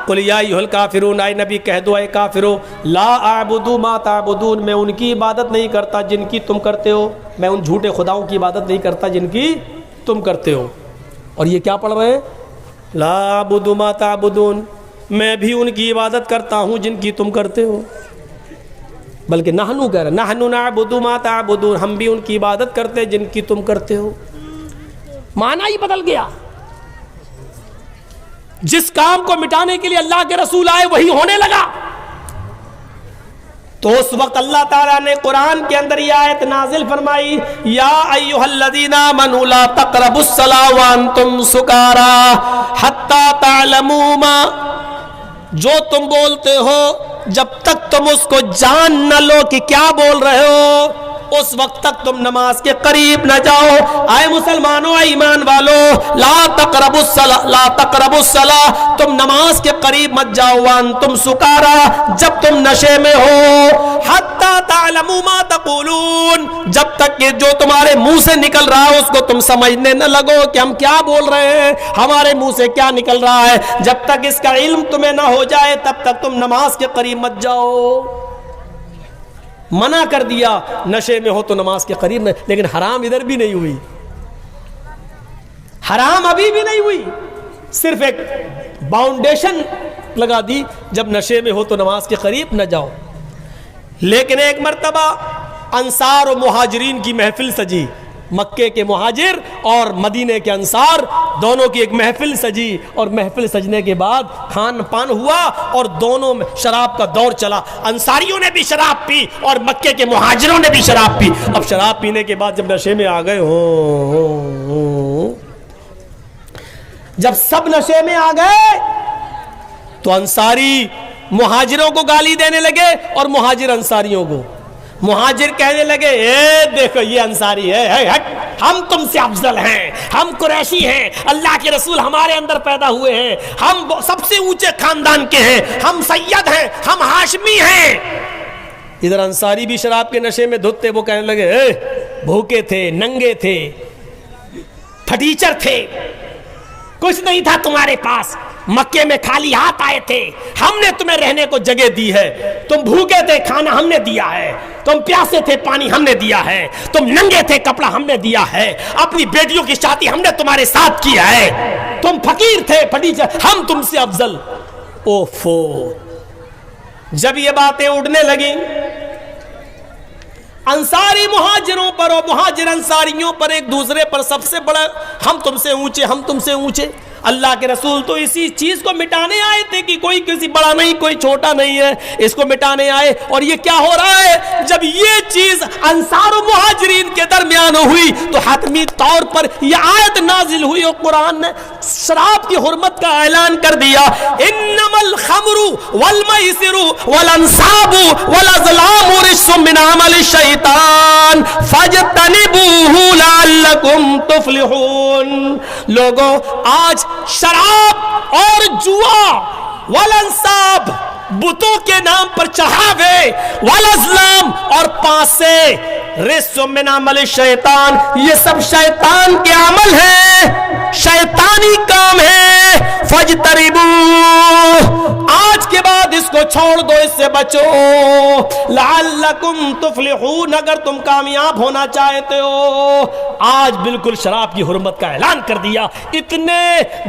Speaker 1: قل یا ایھا الکافرون، اے نبی کہہ دو اے کافرو، لا اعبد ما تعبدون، میں ان کی عبادت نہیں کرتا جن کی تم کرتے ہو. میں ان جھوٹے خداؤں کی عبادت نہیں کرتا جن کی تم کرتے ہو. اور یہ کیا پڑھ رہے ہیں؟ لا اعبد ما تعبدون، میں بھی ان کی عبادت کرتا ہوں جن کی تم کرتے ہو. بلکہ نحنو کہہ رہے ہیں، نحن نعبد ما تعبدون، ہم بھی ان کی عبادت کرتے ہیں جن کی تم کرتے ہو. معنی ہی بدل گیا. جس کام کو مٹانے کے لیے اللہ کے رسول آئے وہی ہونے لگا. تو اس وقت اللہ تعالیٰ نے قرآن کے اندر یہ آیت نازل فرمائی، یا ایھا الذین آمنوا لا تقربوا الصلاۃ وانتم سکارى حتی تعلموا ما، جو تم بولتے ہو جب تک تم اس کو جان نہ لو کہ کیا بول رہے ہو، اس وقت تک تم نماز کے قریب نہ جاؤ۔ آئے مسلمانوں، اے ایمان والو، لا تقربوا الصلاۃ، لا تقربوا الصلاۃ، تم نماز کے قریب مت جاؤ، وانتم سکارى، جب تم نشے میں ہو، حتی تعلموا ما تقولون، جب تک کہ جو تمہارے منہ سے نکل رہا ہے اس کو تم سمجھنے نہ لگو کہ ہم کیا بول رہے ہیں، ہمارے منہ سے کیا نکل رہا ہے۔ جب تک اس کا علم تمہیں نہ ہو جائے تب تک تم نماز کے قریب مت جاؤ۔ منع کر دیا، نشے میں ہو تو نماز کے قریب نہیں، لیکن حرام ادھر بھی نہیں ہوئی، حرام ابھی بھی نہیں ہوئی، صرف ایک باؤنڈیشن لگا دی، جب نشے میں ہو تو نماز کے قریب نہ جاؤ۔ لیکن ایک مرتبہ انصار و مہاجرین کی محفل سجی، مکے کے مہاجر اور مدینے کے انصار دونوں کی ایک محفل سجی، اور محفل سجنے کے بعد کھان پان ہوا اور دونوں میں شراب کا دور چلا، انصاریوں نے بھی شراب پی اور مکے کے مہاجروں نے بھی شراب پی۔ اب شراب پینے کے بعد جب نشے میں آ گئے جب سب نشے میں آ گئے تو انصاری مہاجروں کو گالی دینے لگے اور مہاجر انصاریوں کو۔ مہاجر کہنے لگے، اے دیکھو یہ انصاری ہے، ہم تم سے افضل ہیں، ہم قریشی ہیں، اللہ کے رسول ہمارے اندر پیدا ہوئے ہیں، ہم سب سے اونچے خاندان کے ہیں، ہم سید ہیں، ہم ہاشمی ہیں۔ ادھر انصاری بھی شراب کے نشے میں دھتے، وہ کہنے لگے، اے بھوکے تھے، ننگے تھے، پھٹیچر تھے، کچھ نہیں تھا تمہارے پاس، مکے میں خالی ہاتھ آئے تھے، ہم نے تمہیں رہنے کو جگہ دی ہے، تم بھوکے تھے، کھانا ہم نے دیا ہے، تم پیاسے تھے، پانی ہم نے دیا ہے، تم ننگے تھے، کپڑا ہم نے دیا ہے، اپنی بیٹیوں کی شادی ہم نے تمہارے ساتھ کیا ہے، تم فقیر تھے، پھٹیچر، ہم تم سے افضل۔ اوفو، جب یہ باتیں اڑنے لگیں انصاری مہاجروں پر اور مہاجر انصاریوں پر، ایک دوسرے پر، سب سے بڑا ہم تم سے اونچے، ہم تم سے اونچے۔ اللہ کے رسول تو اسی چیز کو مٹانے آئے تھے کہ کوئی کسی بڑا نہیں، کوئی چھوٹا نہیں ہے، اس کو مٹانے آئے۔ اور یہ کیا ہو رہا ہے، جب یہ چیز انصار و مہاجرین کے درمیان ہوئی تو حتمی طور پر یہ آیت نازل ہوئی اور قرآن نے شراب کی حرمت کا اعلان کر دیا، انما الخمر والمیسر والانصاب والازلام رجس من عمل الشیطان فاجتنبوه لعلکم تفلحون۔ لوگوں، آج شراب اور جوا، والانصاب بتوں کے نام پر چڑھاوے، والازلام اور پاسے، رجس من عمل الشیطان، یہ سب شیطان کے عمل ہیں، شیطانی کام ہے۔ فاجتنبوہ، آج کے بعد اس کو چھوڑ دو، اس سے بچو، لعلکم تفلحون، اگر تم کامیاب ہونا چاہتے ہو۔ آج بالکل شراب کی حرمت کا اعلان کر دیا، اتنے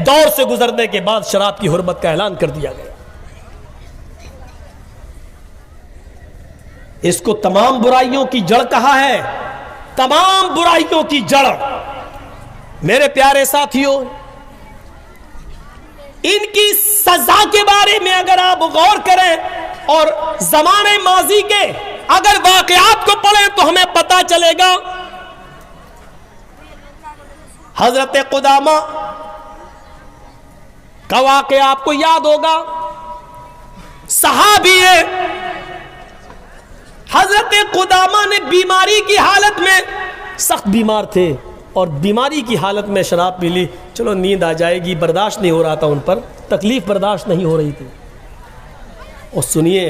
Speaker 1: دور سے گزرنے کے بعد شراب کی حرمت کا اعلان کر دیا گیا۔ اس کو تمام برائیوں کی جڑ کہا ہے، تمام برائیوں کی جڑ۔ میرے پیارے ساتھیوں، ان کی سزا کے بارے میں اگر آپ غور کریں اور زمانے ماضی کے اگر واقعات کو پڑھیں تو ہمیں پتہ چلے گا۔ حضرت قدامہ کا واقعہ آپ کو یاد ہوگا، صحابی ہے۔ حضرت قدامہ نے بیماری کی حالت میں، سخت بیمار تھے اور بیماری کی حالت میں شراب پی لی، چلو نیند آ جائے گی، برداشت نہیں ہو رہا تھا، ان پر تکلیف برداشت نہیں ہو رہی تھی۔ اور سنیے،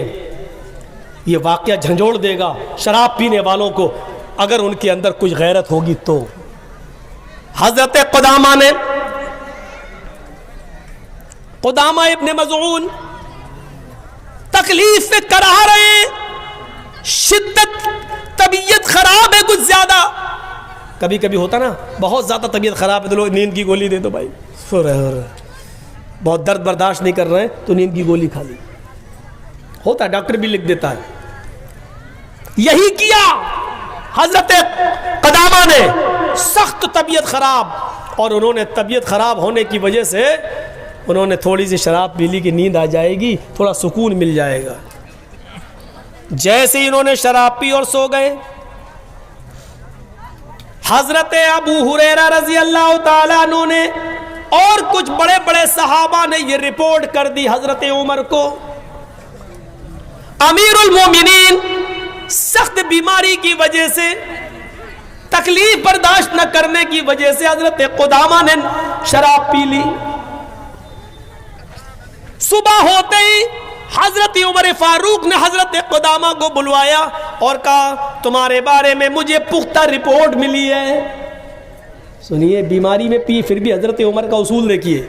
Speaker 1: یہ واقعہ جھنجھوڑ دے گا شراب پینے والوں کو اگر ان کے اندر کچھ غیرت ہوگی تو۔ حضرت قدامہ نے، قدامہ ابن مظعون تکلیف سے کرا رہے ہیں، شدت، طبیعت خراب ہے کچھ زیادہ۔ کبھی کبھی ہوتا نا، بہت زیادہ طبیعت خراب ہے تو لوگ نیند کی گولی دے دو بھائی، سو رہے، بہت درد برداشت نہیں کر رہے ہیں تو نیند کی گولی کھا لی، ہوتا ہے، ڈاکٹر بھی لکھ دیتا ہے۔ یہی کیا حضرت قدامہ نے، سخت طبیعت خراب، اور انہوں نے طبیعت خراب ہونے کی وجہ سے انہوں نے تھوڑی سی شراب پی لی کہ نیند آ جائے گی، تھوڑا سکون مل جائے گا۔ جیسے ہی انہوں نے شراب پی اور سو گئے، حضرت ابو ہریرہ رضی اللہ تعالیٰ عنہ نے اور کچھ بڑے بڑے صحابہ نے یہ رپورٹ کر دی حضرت عمر کو۔ امیر المومنین سخت بیماری کی وجہ سے، تکلیف برداشت نہ کرنے کی وجہ سے حضرت قدامہ نے شراب پی لی۔ صبح ہوتے ہی حضرت عمر فاروق نے حضرت قدامہ کو بلوایا اور کہا تمہارے بارے میں مجھے پختہ رپورٹ ملی ہے۔ سنیے، بیماری میں پی پھر بھی حضرت عمر کا اصول دیکھیے،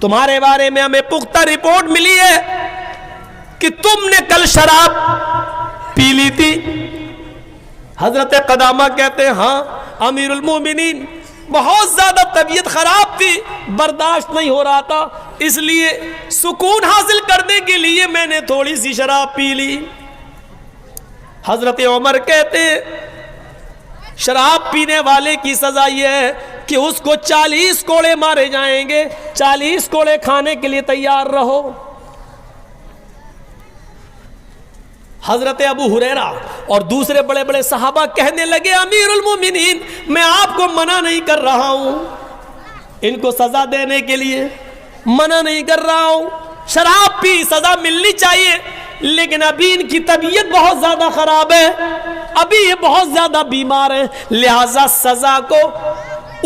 Speaker 1: تمہارے بارے میں ہمیں پختہ رپورٹ ملی ہے کہ تم نے کل شراب پی لی تھی۔ حضرت قدامہ کہتے ہیں ہاں امیر المومنین، بہت زیادہ طبیعت خراب تھی، برداشت نہیں ہو رہا تھا، اس لیے سکون حاصل کرنے کے لیے میں نے تھوڑی سی شراب پی لی۔ حضرت عمر کہتے ہیں شراب پینے والے کی سزا یہ ہے کہ اس کو 40 کوڑے مارے جائیں گے، 40 کوڑے کھانے کے لیے تیار رہو۔ حضرت ابو ہریرہ اور دوسرے بڑے بڑے صحابہ کہنے لگے امیر المومنین میں آپ کو منع نہیں کر رہا ہوں، ان کو سزا دینے کے لیے منع نہیں کر رہا ہوں، شراب پی سزا ملنی چاہیے، لیکن ابھی ان کی طبیعت بہت زیادہ خراب ہے، ابھی یہ بہت زیادہ بیمار ہیں، لہذا سزا کو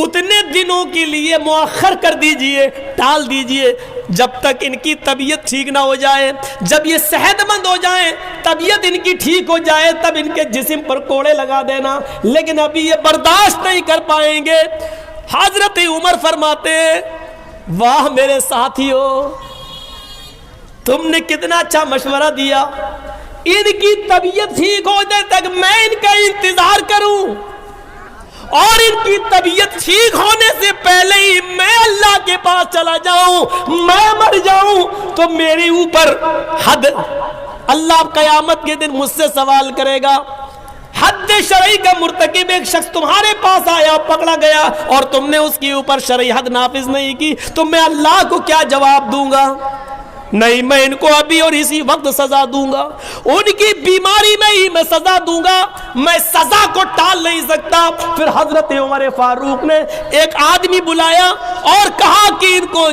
Speaker 1: اتنے دنوں کے لیے مؤخر کر دیجئے، ٹال دیجئے جب تک ان کی طبیعت ٹھیک نہ ہو جائے۔ جب یہ صحت مند ہو جائیں، طبیعت ان کی ٹھیک ہو جائے، تب ان کے جسم پر کوڑے لگا دینا، لیکن ابھی یہ برداشت نہیں کر پائیں گے۔ حضرت عمر فرماتے ہیں واہ میرے ساتھیو، تم نے کتنا اچھا مشورہ دیا، ان کی طبیعت ٹھیک ہو جائے تک میں ان کا انتظار کروں، اور ان کی طبیعت ٹھیک ہونے سے پہلے ہی میں اللہ کے پاس چلا جاؤں، میں مر جاؤں تو میرے اوپر حد، اللہ قیامت کے دن مجھ سے سوال کرے گا۔ حد شرعی کا مرتکب ایک شخص تمہارے پاس آیا، پکڑا گیا اور تم نے اس کے اوپر شرعی حد نافذ نہیں کی، تو میں اللہ کو کیا جواب دوں گا؟ نہیں، میں ان کو ابھی اور اسی وقت سزا دوں گا، ان کی بیماری میں ہی میں سزا دوں گا، میں سزا کو ٹال نہیں سکتا۔ پھر حضرت عمر فاروق نے ایک آدمی بلایا اور کہا کہ ان کو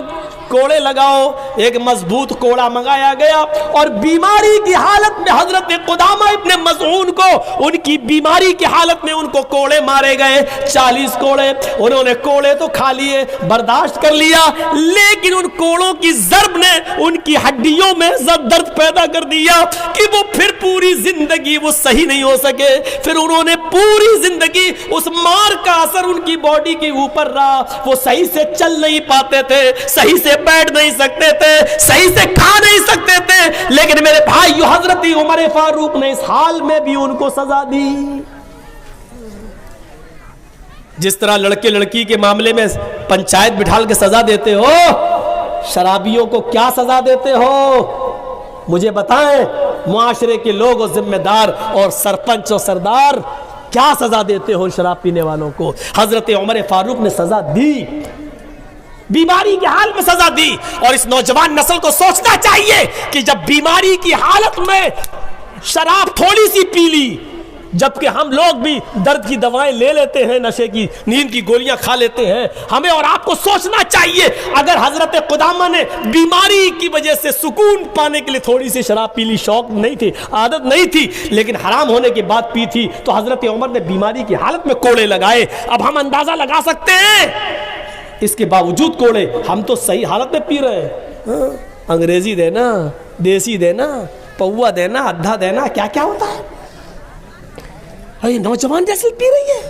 Speaker 1: کوڑے لگاؤ، ایک مضبوط کوڑا منگایا گیا اور بیماری کی حالت میں حضرت قدامہ ابن مظعون کو ان کی بیماری کی حالت میں ان کو کوڑے مارے گئے، 40 کوڑے۔ انہوں نے کوڑے تو کھا لیے، برداشت کر لیا، لیکن ان کوڑوں کی ضرب نے ان کی ہڈیوں میں درد پیدا کر دیا کہ وہ پھر پوری زندگی وہ صحیح نہیں ہو سکے۔ پھر انہوں نے پوری زندگی اس مار کا اثر ان کی باڈی کے اوپر رہا، وہ صحیح سے چل نہیں پاتے تھے، صحیح سے بیٹھ نہیں سکتے تھے، صحیح سے کھا نہیں سکتے تھے، لیکن میرے بھائیو حضرت عمر فاروق نے اس حال میں بھی ان کو سزا دی۔ جس طرح لڑکے لڑکی کے معاملے میں پنچایت بٹھال کے سزا دیتے ہو، شرابیوں کو کیا سزا دیتے ہو مجھے بتائیں؟ معاشرے کے لوگ اور ذمہ دار اور سرپنچ اور سردار کیا سزا دیتے ہو شراب پینے والوں کو؟ حضرت عمر فاروق نے سزا دی، بیماری کے حال میں سزا دی۔ اور اس نوجوان نسل کو سوچنا چاہیے کہ جب بیماری کی حالت میں شراب تھوڑی سی پی لی، جبکہ ہم لوگ بھی درد کی دوائیں لے لیتے ہیں، نشے کی نیند کی گولیاں کھا لیتے ہیں، ہمیں اور آپ کو سوچنا چاہیے اگر حضرت قدامہ نے بیماری کی وجہ سے سکون پانے کے لیے تھوڑی سی شراب پی لی، شوق نہیں تھی، عادت نہیں تھی، لیکن حرام ہونے کے بعد پی تھی، تو حضرت عمر نے بیماری کی حالت میں کوڑے لگائے۔ اب ہم اندازہ لگا سکتے ہیں اس کے باوجود کوڑے، ہم تو صحیح حالت میں پی رہے ہیں، انگریزی دینا، دیسی دینا، پوا دینا، ادھا دینا، کیا کیا ہوتا ہے، یہ نوجوان جیسے پی رہی ہے۔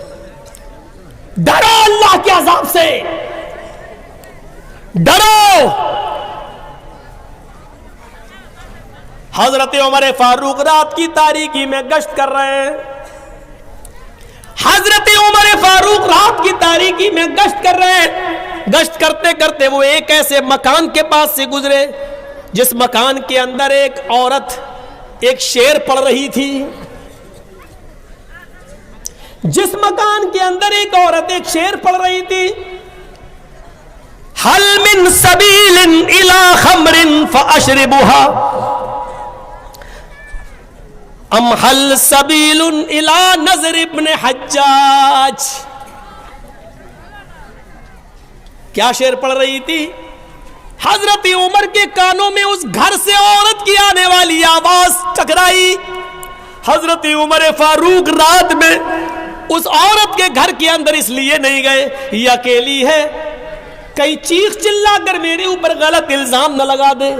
Speaker 1: ڈرو اللہ کے عذاب سے، ڈرو۔ حضرت عمر فاروق رات کی تاریکی میں گشت کر رہے ہیں، حضرت عمر فاروق رات کی تاریکی میں گشت کر رہے ہیں۔ گشت کرتے کرتے وہ ایک ایسے مکان کے پاس سے گزرے جس مکان کے اندر ایک عورت ایک شعر پڑھ رہی تھی، جس مکان کے اندر ایک عورت ایک شعر پڑھ رہی تھی، حل من سبیل الی خمر فاشربها، ام حل سبیل الی نظر ابن حجاج. کیا شعر پڑھ رہی تھی؟ حضرت عمر کے کانوں میں اس گھر سے عورت کی آنے والی آواز ٹکرائی. حضرت عمر فاروق رات میں اس عورت کے گھر کے اندر اس لیے نہیں گئے یہ اکیلی ہے، کہیں چیخ چلا کر میرے اوپر غلط الزام نہ لگا دے،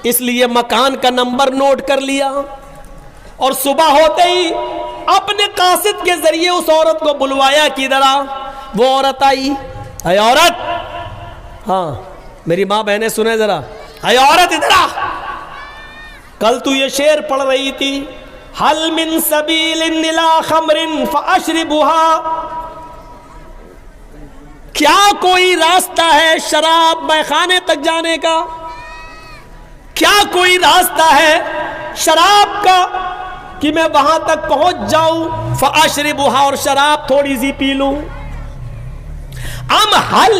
Speaker 1: اس لیے مکان کا نمبر نوٹ کر لیا، اور صبح ہوتے ہی اپنے قاصد کے ذریعے اس عورت کو بلوایا کہ ادھر آ. وہ عورت آئی. اے عورت، ہاں میری ماں بہنیں سنیں ذرا، اے عورت ادھر آ. کل تو یہ شعر پڑھ رہی تھی، حل من سبیل الی خمر فاشربها. کیا کوئی راستہ ہے شراب میخانے تک جانے کا؟ کیا کوئی راستہ ہے شراب کا کہ میں وہاں تک پہنچ جاؤں؟ فاشربها، اور شراب تھوڑی سی پی لوں. ام حل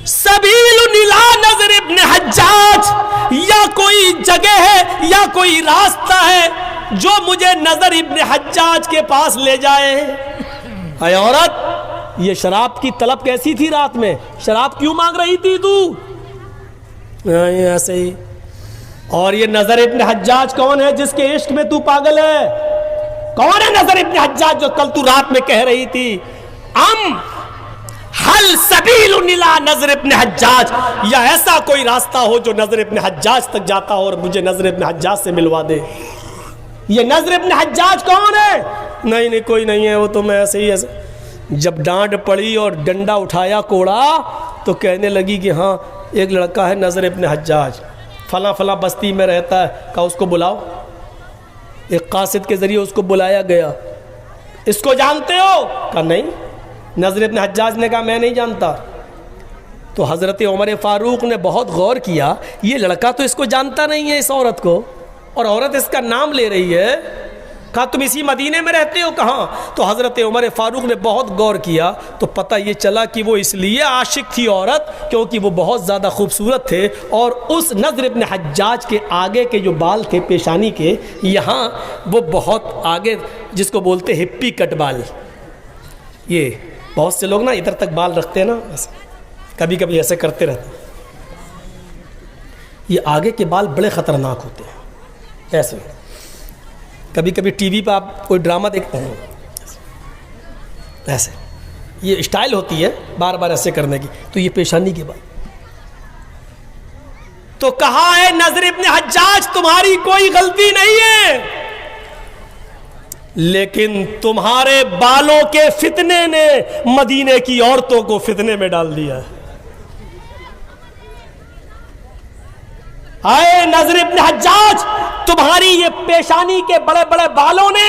Speaker 1: سبیل الی نظر ابن حجاج، یا کوئی جگہ ہے یا کوئی راستہ ہے جو مجھے نظر ابن حجاج کے پاس لے جائے. اے عورت، یہ شراب کی طلب کیسی تھی رات میں؟ شراب کیوں مانگ رہی تھی تو؟ ایسے ہی. اور یہ نظر ابن حجاج کون ہے جس کے عشق میں تو پاگل ہے؟ کون ہے نظر ابن حجاج جو کل تو رات میں کہہ رہی تھی ام حل سبیل الی نظر ابن حجاج، یا ایسا کوئی راستہ ہو جو نظر ابن حجاج تک جاتا ہو اور مجھے نظر ابن حجاج سے ملوا دے. یہ نظر ابن حجاج کون ہے؟ نہیں کوئی نہیں ہے، وہ تو میں ایسے ہی ایسے. جب ڈانٹ پڑی اور ڈنڈا اٹھایا کوڑا تو کہنے لگی کہ ہاں ایک لڑکا ہے نظر ابن حجاج، فلاں فلاں بستی میں رہتا ہے. کہا اس کو بلاؤ. ایک قاصد کے ذریعے اس کو بلایا گیا. اس کو جانتے ہو؟ کہا نہیں. نظر ابن حجاج نے کہا میں نہیں جانتا. تو حضرت عمر فاروق نے بہت غور کیا، یہ لڑکا تو اس کو جانتا نہیں ہے اس عورت کو، اور عورت اس کا نام لے رہی ہے. کہا تم اسی مدینے میں رہتے ہو؟ کہاں. تو حضرت عمر فاروق نے بہت غور کیا تو پتہ یہ چلا کہ وہ اس لیے عاشق تھی عورت کیونکہ وہ بہت زیادہ خوبصورت تھے، اور اس نظر ابن حجاج کے آگے کے جو بال تھے پیشانی کے یہاں، وہ بہت آگے، جس کو بولتے ہپی کٹ بال. یہ بہت سے لوگ نا ادھر تک بال رکھتے ہیں نا، کبھی کبھی ایسے کرتے رہتے ہیں. یہ آگے کے بال بڑے خطرناک ہوتے ہیں. ایسے کبھی کبھی ٹی وی پہ آپ کوئی ڈرامہ دیکھتے ہیں ایسے، یہ اسٹائل ہوتی ہے بار بار ایسے کرنے کی. تو یہ پیشانی کے بال. تو کہا ہے نظر ابن حجاج تمہاری کوئی غلطی نہیں ہے، لیکن تمہارے بالوں کے فتنے نے مدینے کی عورتوں کو فتنے میں ڈال دیا ہے. اے نظر ابن حجاج، تمہاری یہ پیشانی کے بڑے بڑے بالوں نے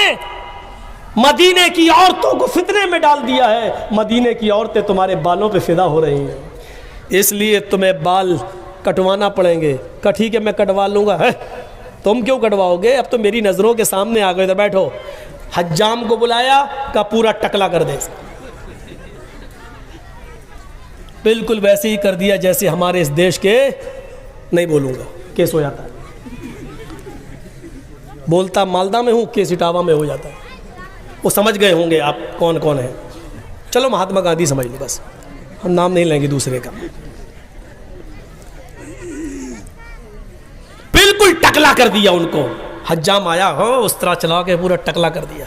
Speaker 1: مدینے کی عورتوں کو فتنے میں ڈال دیا ہے. مدینے کی عورتیں تمہارے بالوں پہ فدا ہو رہی ہیں، اس لیے تمہیں بال کٹوانا پڑیں گے. کہا ٹھیک ہے میں کٹوا لوں گا. تم کیوں کٹواؤ گے؟ اب تو میری نظروں کے سامنے آ گئے. ادھر بیٹھو. حجام کو بلایا، کہا پورا ٹکلا کر دے. بالکل ویسے ہی کر دیا جیسے ہمارے اس دیش کے، نہیں بولوں گا کیس ہو جاتا ہے. بولتا مالدہ میں ہوں، کیس اٹاوا میں ہو جاتا ہے. وہ سمجھ گئے ہوں گے آپ کون کون ہیں. چلو مہاتما گاندھی سمجھ لو، بس ہم نام نہیں لیں گے دوسرے کا. بالکل ٹکلا کر دیا ان کو. حجام آیا، ہاں اس طرح چلا کے پورا ٹکلا کر دیا.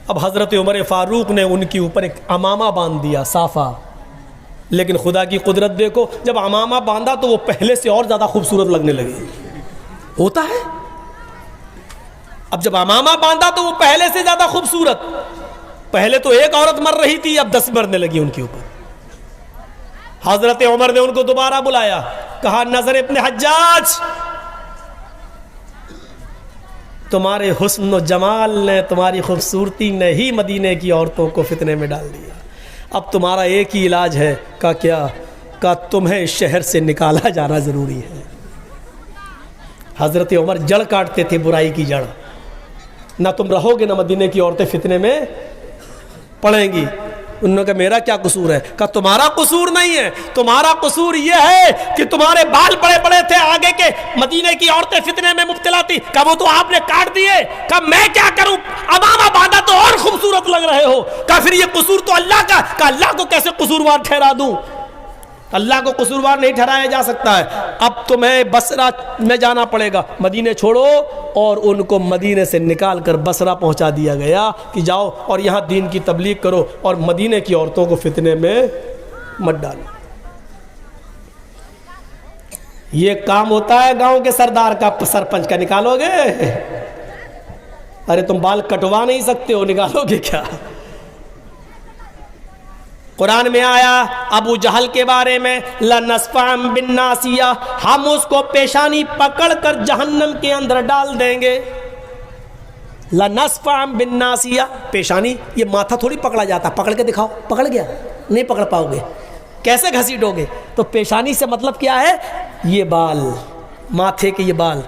Speaker 1: اب حضرت عمر فاروق نے ان کے اوپر ایک امامہ باندھ دیا، صافہ. لیکن خدا کی قدرت دیکھو، جب امامہ باندھا تو وہ پہلے سے اور زیادہ خوبصورت لگنے لگی. ہوتا ہے. اب جب امامہ باندھا تو وہ پہلے سے زیادہ خوبصورت. پہلے تو ایک عورت مر رہی تھی، اب 10 مرنے لگی ان کے اوپر. حضرت عمر نے ان کو دوبارہ بلایا، کہا نظر ابن حجاج، تمہارے حسن و جمال نے، تمہاری خوبصورتی نے ہی مدینے کی عورتوں کو فتنے میں ڈال دیا. اب تمہارا ایک ہی علاج ہے. کہا کیا؟ کہا تمہیں اس شہر سے نکالا جانا ضروری ہے. حضرت عمر جڑ کاٹتے تھے، برائی کی جڑ. نہ تم رہو گے نہ مدینے کی عورتیں فتنے میں پڑیں گی. انہوں نے کہا میرا کیا قصور ہے؟ کہا تمہارا قصور نہیں ہے، تمہارا قصور یہ ہے کہ تمہارے بال بڑے بڑے تھے، آگے کے مدینے کی عورتیں فتنے میں مبتلا تھی۔ کہا وہ تو آپ نے کاٹ دیے۔ کہا میں کیا کروں، امامہ باندھا تو اور خوبصورت لگ رہے ہو۔ کہا پھر یہ قصور تو اللہ کا۔ کہا اللہ کو کیسے قصوروار ٹھہرا دوں؟ اللہ کو قصوروار نہیں ٹھہرایا جا سکتا ہے۔ اب تمہیں بصرہ میں جانا پڑے گا، مدینے چھوڑو۔ اور ان کو مدینے سے نکال کر بصرہ پہنچا دیا گیا کہ جاؤ اور یہاں دین کی تبلیغ کرو اور مدینے کی عورتوں کو فتنے میں مت ڈالو۔ یہ کام ہوتا ہے گاؤں کے سردار کا، سرپنچ کا۔ نکالو گے؟ ارے تم بال کٹوا نہیں سکتے ہو، نکالو گے کیا؟ قرآن میں آیا ابو جہل کے بارے میں، لَنَسْفَعًا بِالنَّاسِيَةِ، ہم اس کو پیشانی پکڑ کر جہنم کے اندر ڈال دیں گے۔ لَنَسْفَعًا بِالنَّاسِيَةِ، پیشانی، یہ ماتھا تھوڑی پکڑا جاتا، پکڑ کے دکھاؤ، پکڑ گیا؟ نہیں پکڑ پاؤ گے، کیسے گھسیٹو گے؟ تو پیشانی سے مطلب کیا ہے؟ یہ بال، ماتھے کے یہ بال۔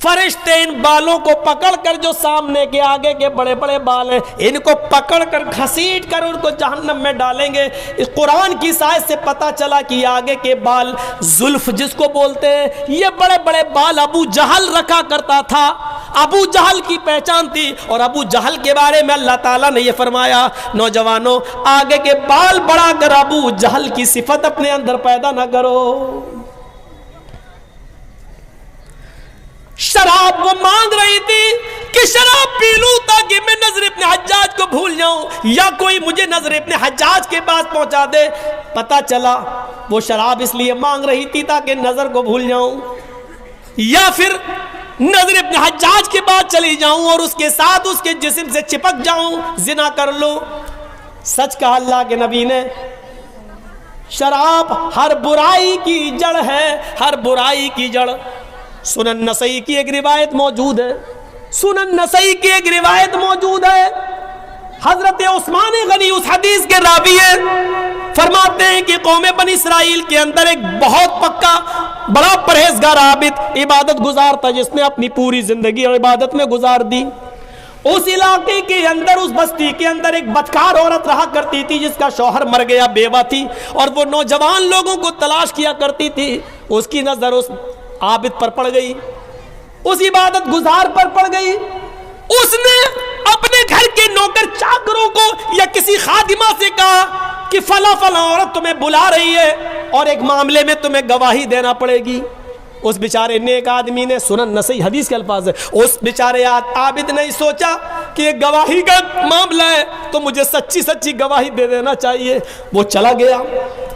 Speaker 1: فرشتے ان بالوں کو پکڑ کر، جو سامنے کے آگے کے بڑے بڑے بال ہیں، ان کو پکڑ کر گھسیٹ کر ان کو جہنم میں ڈالیں گے۔ اس قرآن کی سائز سے پتہ چلا کہ آگے کے بال زلف جس کو بولتے ہیں، یہ بڑے بڑے بال ابو جہل رکھا کرتا تھا، ابو جہل کی پہچان تھی۔ اور ابو جہل کے بارے میں اللہ تعالیٰ نے یہ فرمایا، نوجوانوں آگے کے بال بڑھا کر ابو جہل کی صفت اپنے اندر پیدا نہ کرو۔ شراب وہ مانگ رہی تھی کہ شراب پی لوں تاکہ میں نضر ابن حجاج کو بھول جاؤں، یا کوئی مجھے نضر ابن حجاج کے پاس پہنچا دے۔ پتہ چلا وہ شراب اس لیے مانگ رہی تھی تاکہ نظر کو بھول جاؤں، یا پھر نضر ابن حجاج کے پاس چلی جاؤں اور اس کے ساتھ اس کے جسم سے چپک جاؤں، زنا کر لوں۔ سچ کہا اللہ کے نبی نے، شراب ہر برائی کی جڑ ہے، ہر برائی کی جڑ۔ سنن نسائی کی ایک روایت موجود ہے، سنن نسائی کی ایک روایت موجود ہے، حضرت عثمان غنی اس حدیث کے راوی ہیں، فرماتے ہیں کہ قوم بنی اسرائیل کے اندر ایک بہت پکا بڑا پرہیزگار عابد عبادت گزار تھا، جس نے اپنی پوری زندگی عبادت میں گزار دی۔ اس علاقے کے اندر، اس بستی کے اندر ایک بدکار عورت رہا کرتی تھی جس کا شوہر مر گیا، بیوہ تھی، اور وہ نوجوان لوگوں کو تلاش کیا کرتی تھی۔ اس کی نظر اس عابد پر پڑ گئی، اس عبادت گزار پر پڑ گئی۔ اس نے اپنے گھر کے نوکر چاکروں کو یا کسی خادمہ سے کہا کہ فلاں فلاں عورت تمہیں بلا رہی ہے اور ایک معاملے میں تمہیں گواہی دینا پڑے گی۔ اس بیچارے نیک آدمی نے، سنن نسائی حدیث کے الفاظ ہے، اس بیچارے عابد نے سوچا کہ یہ گواہی کا معاملہ ہے تو مجھے سچی سچی گواہی دے دینا چاہیے۔ وہ چلا گیا،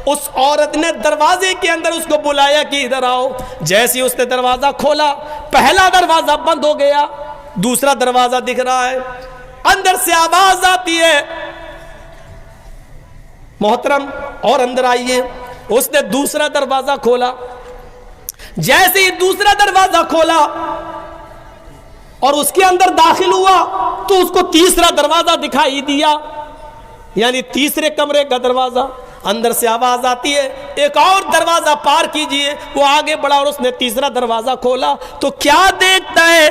Speaker 1: اس عورت نے دروازے کے اندر اس کو بلایا کہ ادھر آؤ۔ جیسے اس نے دروازہ کھولا، پہلا دروازہ بند ہو گیا، دوسرا دروازہ دکھ رہا ہے، اندر سے آواز آتی ہے، محترم اور اندر آئیے۔ اس نے دوسرا دروازہ کھولا، جیسے ہی دوسرا دروازہ کھولا اور اس کے اندر داخل ہوا تو اس کو تیسرا دروازہ دکھائی دیا، یعنی تیسرے کمرے کا دروازہ۔ اندر سے آواز آتی ہے، ایک اور دروازہ پار کیجئے۔ وہ آگے بڑھا اور اس نے تیسرا دروازہ کھولا تو کیا دیکھتا ہے،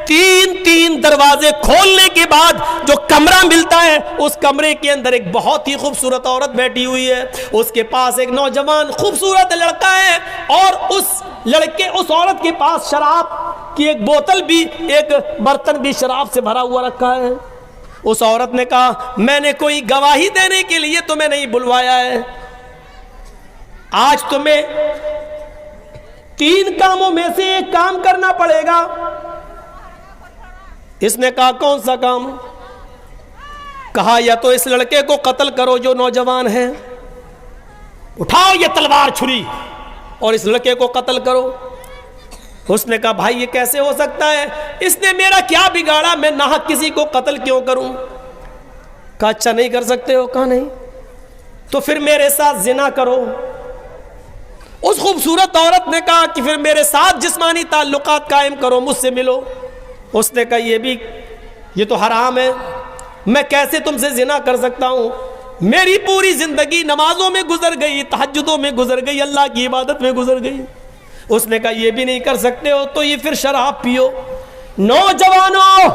Speaker 1: تین دروازے کھولنے کے بعد جو کمرہ ملتا ہے، اس کمرے کے اندر ایک بہت ہی خوبصورت عورت بیٹھی ہوئی ہے، اس کے پاس ایک نوجوان خوبصورت لڑکا ہے، اور اس عورت کے پاس شراب کی ایک بوتل بھی، ایک برتن بھی شراب سے بھرا ہوا رکھا ہے۔ اس عورت نے کہا، میں نے کوئی گواہی دینے کے لیے تمہیں نہیں بلوایا ہے، آج تمہیں 3 کاموں میں سے ایک کام کرنا پڑے گا۔ اس نے کہا، کون سا کام؟ کہا، یا تو اس لڑکے کو قتل کرو جو نوجوان ہے، اٹھاؤ یہ تلوار چھری اور اس لڑکے کو قتل کرو۔ اس نے کہا، بھائی یہ کیسے ہو سکتا ہے، اس نے میرا کیا بگاڑا، میں ناحق کسی کو قتل کیوں کروں؟ کہا، اچھا نہیں کر سکتے ہو؟ کہا نہیں، تو پھر میرے ساتھ زنا کرو۔ اس خوبصورت عورت نے کہا کہ پھر میرے ساتھ جسمانی تعلقات قائم کرو، مجھ سے ملو۔ اس نے کہا، یہ تو حرام ہے، میں کیسے تم سے زنا کر سکتا ہوں، میری پوری زندگی نمازوں میں گزر گئی، تہجدوں میں گزر گئی، اللہ کی عبادت میں گزر گئی۔ اس نے کہا، یہ بھی نہیں کر سکتے ہو تو یہ پھر شراب پیو۔ نوجوانوں،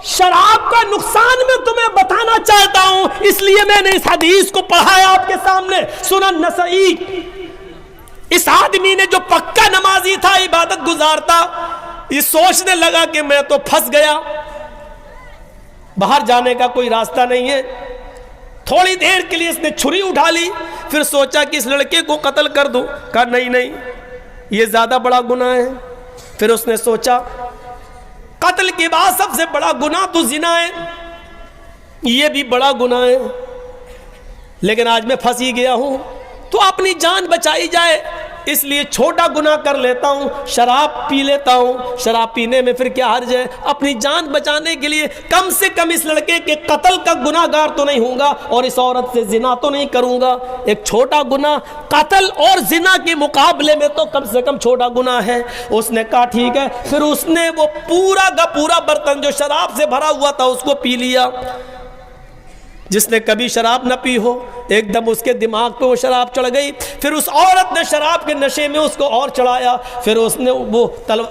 Speaker 1: شراب کا نقصان میں تمہیں بتانا چاہتا ہوں، اس لیے میں نے اس حدیث کو پڑھا ہے آپ کے سامنے۔ سنن نسائی، اس آدمی نے جو پکا نمازی تھا، عبادت گزار تھا، یہ سوچنے لگا کہ میں تو پھنس گیا، باہر جانے کا کوئی راستہ نہیں ہے۔ تھوڑی دیر کے لیے اس نے چھری اٹھا لی، پھر سوچا کہ اس لڑکے کو قتل کر دوں، کہا نہیں، یہ زیادہ بڑا گناہ ہے۔ پھر اس نے سوچا قتل کے بعد سب سے بڑا گناہ تو زنا ہے، یہ بھی بڑا گناہ ہے، لیکن آج میں پھنس ہی گیا ہوں، تو اپنی جان بچائی جائے اس لیے چھوٹا گناہ کر لیتا ہوں، شراب پی لیتا ہوں۔ شراب پینے میں پھر کیا حرج ہے؟ اپنی جان بچانے کے لیے کم سے کم اس لڑکے کے قتل کا گناہ گار تو نہیں ہوں گا، اور اس عورت سے زنا تو نہیں کروں گا۔ ایک چھوٹا گناہ قتل اور زنا کے مقابلے میں تو کم سے کم چھوٹا گناہ ہے۔ اس نے کہا ٹھیک ہے، پھر اس نے وہ پورا کا پورا برتن جو شراب سے بھرا ہوا تھا اس کو پی لیا۔ جس نے کبھی شراب نہ پی ہو، ایک دم اس کے دماغ پہ وہ شراب چڑھ گئی۔ پھر اس عورت نے شراب کے نشے میں اس کو اور چڑھایا، پھر اس نے وہ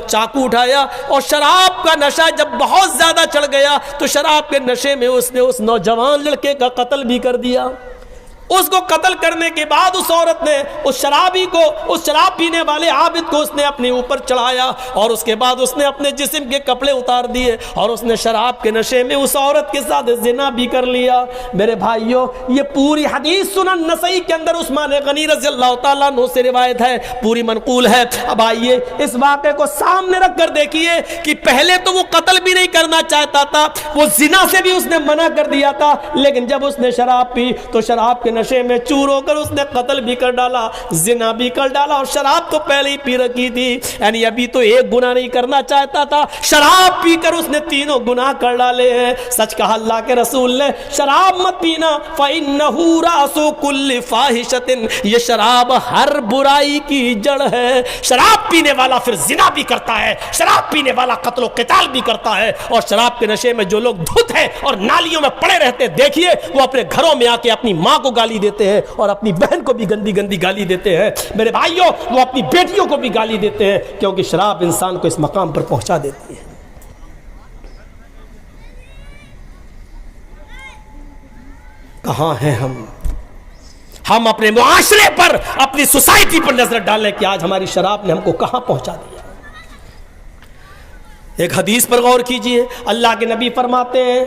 Speaker 1: چاقو اٹھایا، اور شراب کا نشہ جب بہت زیادہ چڑھ گیا تو شراب کے نشے میں اس نے اس نوجوان لڑکے کا قتل بھی کر دیا۔ اس کو قتل کرنے کے بعد اس عورت نے اس شرابی کو، اس شراب پینے والے عابد کو اس نے اپنے اوپر چڑھایا، اور اس کے بعد اس نے اپنے جسم کے کپڑے اتار دیے، اور اس نے شراب کے نشے میں اس عورت کے ساتھ زنا بھی کر لیا۔ میرے بھائیوں، یہ پوری حدیث سنن نسائی کے اندر عثمان غنی رضی اللہ تعالیٰ عنہ سے روایت ہے، پوری منقول ہے۔ اب آئیے اس واقعے کو سامنے رکھ کر دیکھیے کہ پہلے تو وہ قتل بھی نہیں کرنا چاہتا تھا، وہ زنا سے بھی اس نے منع کر دیا تھا، لیکن جب اس نے شراب پی تو شراب کے نشے میں چور ہو کر اس نے قتل بھی کر ڈالا، زنا بھی کر ڈالا، اور شراب تو پہلے ہی پی رکھی تھی، یعنی ابھی تو ایک گناہ نہیں کرنا چاہتا تھا، شراب پی کر اس نے تینوں گناہ کر ڈالے ہیں۔ سچ کہا اللہ کے رسول نے، شراب مت پینا، فَإِنَّهُ رَأْسُ كُلِّ فَاحِشَةٍ، یہ شراب ہر برائی کی جڑ ہے۔ شراب پینے والا پھر زنا بھی کرتا ہے، شراب پینے والا قتل و قتال بھی کرتا ہے، اور شراب کے نشے میں جو لوگ دھت ہیں اور نالیوں میں پڑے رہتے، دیکھیے وہ اپنے گھروں میں آ کے اپنی ماں کو گالی دیتے ہیں، اور اپنی بہن کو بھی گندی گندی گالی دیتے ہیں۔ میرے بھائیوں، وہ اپنی بیٹیوں کو بھی گالی دیتے ہیں، کیونکہ شراب انسان کو اس مقام پر پہنچا دیتی ہے۔ کہاں ہیں ہم اپنے معاشرے پر، اپنی سوسائٹی پر نظر ڈالیں کہ آج ہماری شراب نے ہم کو کہاں پہنچا دیا۔ ایک حدیث پر غور کیجئے، اللہ کے نبی فرماتے ہیں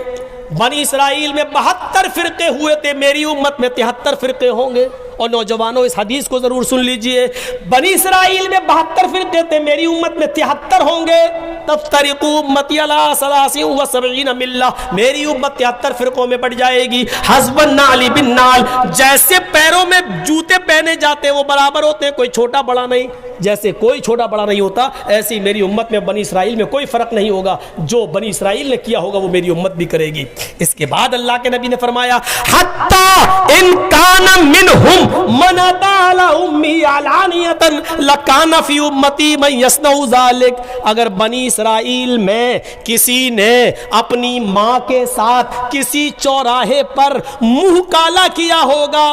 Speaker 1: بنی اسرائیل میں 72 فرقے ہوئے تھے، میری امت میں 73 فرقے ہوں گے۔ اور نوجوانوں اس حدیث کو ضرور سن لیجئے، بنی اسرائیل میں 72 فرقے تھے، میری امت میں 73 ہوں گے۔ تفترق امتی علی 73 ملہ، میری امت 73 فرقوں میں بڑھ جائے گی۔ حسب النعل بالنعل، جیسے پیروں میں جوتے پہنے جاتے وہ برابر ہوتے ہیں، کوئی چھوٹا بڑا نہیں، جیسے کوئی چھوٹا بڑا نہیں ہوتا، ایسے ہی میری امت میں بنی اسرائیل میں کوئی فرق نہیں ہوگا، جو بنی اسرائیل نے کیا ہوگا وہ میری امت بھی کرے گی۔ اس کے بعد اللہ کے نبی نے فرمایا حتی ان کان منہم من اتی علی امی علانیتا لکان فی امتی من یصنع ذلک، اگر بنی اسرائیل میں کسی نے اپنی ماں کے ساتھ کسی چوراہے پر منہ کالا کیا ہوگا،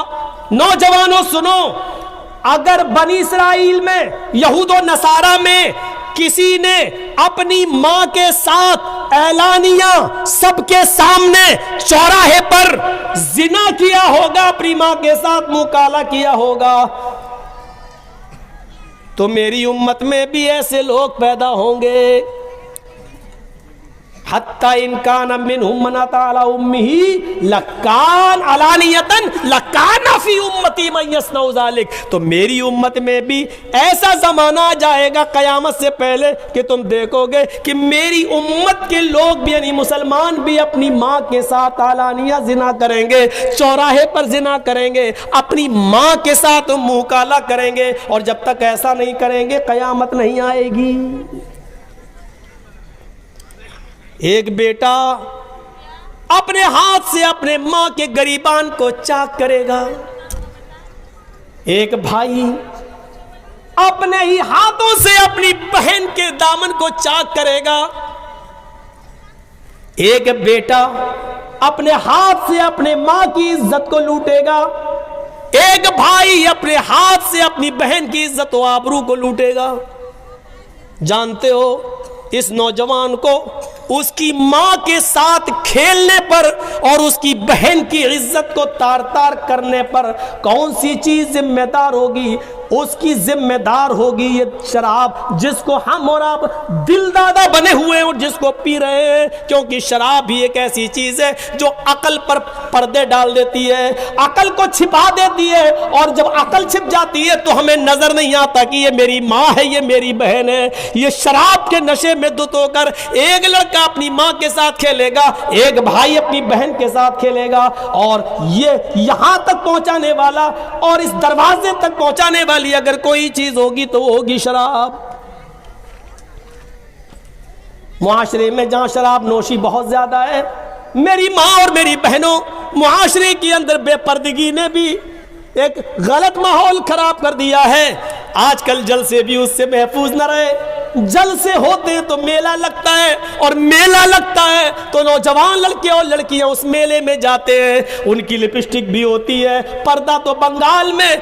Speaker 1: نوجوانوں سنو، اگر بنی اسرائیل میں، یہود و نصارہ میں کسی نے اپنی ماں کے ساتھ اعلانیہ سب کے سامنے چوراہے پر زنا کیا ہوگا، اپنی ماں کے ساتھ منہ کالا کیا ہوگا، تو میری امت میں بھی ایسے لوگ پیدا ہوں گے۔ حتی ان کان منہم من اتی علی امہ لکان علانیتا لکان فی امتی من یصنع ذلک، تو میری امت میں بھی ایسا زمانہ آ جائے گا قیامت سے پہلے کہ تم دیکھو گے کہ میری امت کے لوگ بھی، یعنی مسلمان بھی، اپنی ماں کے ساتھ علانیہ زنا کریں گے، چوراہے پر زنا کریں گے، اپنی ماں کے ساتھ منہ کالا کریں گے، اور جب تک ایسا نہیں کریں گے قیامت نہیں آئے گی۔ ایک بیٹا اپنے ہاتھ سے اپنے ماں کے گریبان کو چاک کرے گا، ایک بھائی اپنے ہی ہاتھوں سے اپنی بہن کے دامن کو چاک کرے گا، ایک بیٹا اپنے ہاتھ سے اپنے ماں کی عزت کو لوٹے گا، ایک بھائی اپنے ہاتھ سے اپنی بہن کی عزت و آبرو کو لوٹے گا۔ جانتے ہو اس نوجوان کو اس کی ماں کے ساتھ کھیلنے پر اور اس کی بہن کی عزت کو تار تار کرنے پر کون سی چیز ذمہ دار ہوگی؟ اس کی ذمہ دار ہوگی یہ شراب، جس کو ہم اور آپ دل دادا بنے ہوئے ہیں اور جس کو پی رہے ہیں، کیونکہ شراب بھی ایک ایسی چیز ہے جو عقل پر پردے ڈال دیتی ہے، عقل کو چھپا دیتی ہے، اور جب عقل چھپ جاتی ہے تو ہمیں نظر نہیں آتا کہ یہ میری ماں ہے، یہ میری بہن ہے۔ یہ شراب کے نشے میں دھت ہو کر ایک لڑکا اپنی ماں کے ساتھ کھیلے گا، ایک بھائی اپنی بہن کے ساتھ کھیلے گا، اور یہ یہاں تک پہنچانے والا اور اس دروازے تک پہنچانے والی اگر کوئی چیز ہوگی تو وہ ہوگی شراب۔ معاشرے میں جہاں شراب نوشی بہت زیادہ ہے، میری ماں اور میری بہنوں، معاشرے کے اندر بے پردگی نے بھی ایک غلط ماحول خراب کر دیا ہے۔ آج کل جلسے بھی اس سے محفوظ نہ رہے، جلسے ہوتے ہیں تو میلہ لگتا ہے، اور میلہ لگتا ہے تو نوجوان لڑکے اور لڑکیاں اس میلے میں جاتے ہیں، ان کی لپسٹک بھی ہوتی ہے، پردہ تو بنگال میں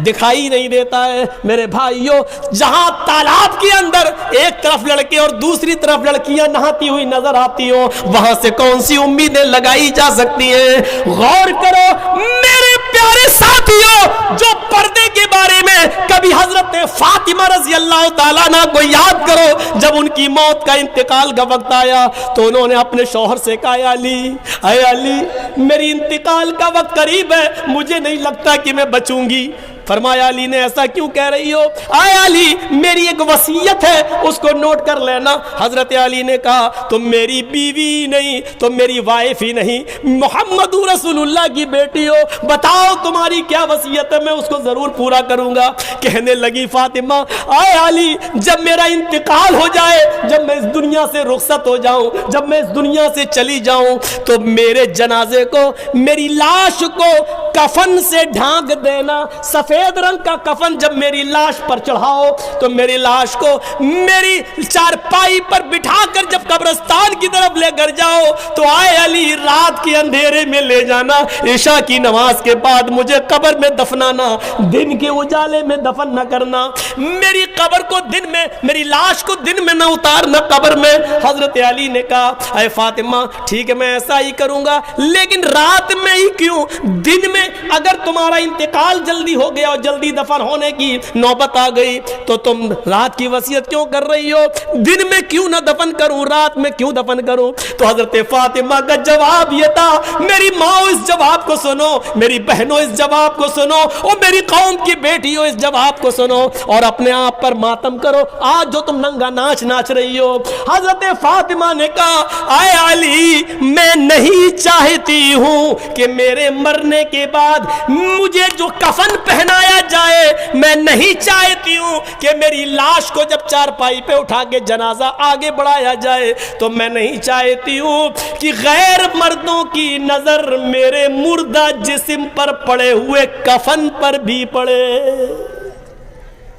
Speaker 1: دکھائی نہیں دیتا ہے۔ میرے بھائیوں، جہاں تالاب کے اندر ایک طرف لڑکے اور دوسری طرف لڑکیاں نہاتی ہوئی نظر آتی ہوں، وہاں سے کون سی امیدیں لگائی جا سکتی ہیں؟ غور کرو میرے پیارے ساتھیوں، جو پردے کے بارے میں کبھی حضرت فاطمہ رضی اللہ تعالیٰ عنہ کو یاد کرو، جب ان کی موت کا انتقال کا وقت آیا تو انہوں نے اپنے شوہر سے کہا، اے علی میری انتقال کا وقت قریب ہے، مجھے نہیں لگتا کہ میں بچوں گی۔ فرمایا علی نے ایسا کیوں کہہ رہی ہو؟ اے علی میری ایک وصیت ہے، اس کو نوٹ کر لینا۔ حضرت علی نے کہا تم میری بیوی نہیں، تم میری وائف ہی نہیں، محمد رسول اللہ کی بیٹی ہو، بتاؤ تمہاری کیا وصیت ہے، میں اس کو ضرور پورا کروں گا۔ کہنے لگی فاطمہ، اے علی جب میرا انتقال ہو جائے، جب میں اس دنیا سے رخصت ہو جاؤں، جب میں اس دنیا سے چلی جاؤں، تو میرے جنازے کو، میری لاش کو کفن سے ڈھانک دینا، سفید رنگ کا کفن جب میری لاش پر چڑھاؤ تو میری لاش کو میری چارپائی پر بٹھا کر جب قبرستان کی طرف لے کر جاؤ تو اے علی رات کے اندھیرے میں لے جانا، عشاء کی نماز کے بعد مجھے قبر میں دفنانا، دن کے اجالے میں دفن نہ کرنا، میری قبر کو دن میں، میری لاش کو دن میں نہ اتارنا قبر میں۔ حضرت علی نے کہا اے فاطمہ ٹھیک ہے میں ایسا ہی کروں گا، لیکن رات میں ہی کیوں؟ دن میں اگر تمہارا انتقال جلدی ہو گیا اور جلدی دفن ہونے کی نوبت آ گئی تو تم رات کی وصیت کیوں کر رہی ہو؟ دن میں کیوں نہ دفن کروں، رات میں کیوں دفن کروں؟ تو حضرت فاطمہ کا جواب یہ تھا، میری ماں اس جواب کو سنو، میری بہنوں اس جواب کو سنو، اور میری قوم کی بیٹیوں اس جواب کو سنو، اور اپنے آپ پر ماتم کرو آج جو تم ننگا ناچ ناچ رہی ہو۔ حضرت فاطمہ نے کہا اے علی میں نہیں چاہتی ہوں کہ میرے مرنے کے بعد مجھے جو کفن پہنایا جائے، میں نہیں چاہتی ہوں کہ میری لاش کو جب چارپائی پہ اٹھا کے جنازہ آگے بڑھایا جائے تو میں نہیں چاہتی ہوں کہ غیر مردوں کی نظر میرے مردہ جسم پر پڑے ہوئے کفن پر بھی پڑے،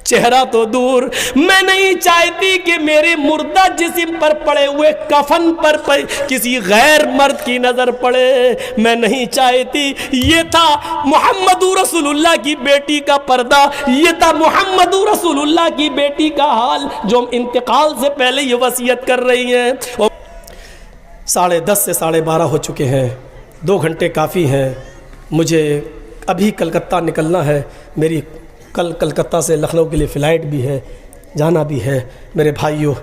Speaker 1: چہرہ تو دور، میں نہیں چاہتی کہ میرے مردہ جسم پر پڑے ہوئے کفن پر کسی غیر مرد کی نظر پڑے، میں نہیں چاہتی۔ یہ تھا محمد رسول اللہ کی بیٹی کا پردہ، یہ تھا محمد رسول اللہ کی بیٹی کا حال جو ہم انتقال سے پہلے یہ وصیت کر رہی ہیں۔ 10:30 سے 12:30 ہو چکے ہیں، 2 گھنٹے کافی ہیں، مجھے ابھی کلکتہ نکلنا ہے، میری کل کلکتہ سے لکھنؤ کے لیے فلائٹ بھی ہے، جانا بھی ہے۔ میرے بھائیوں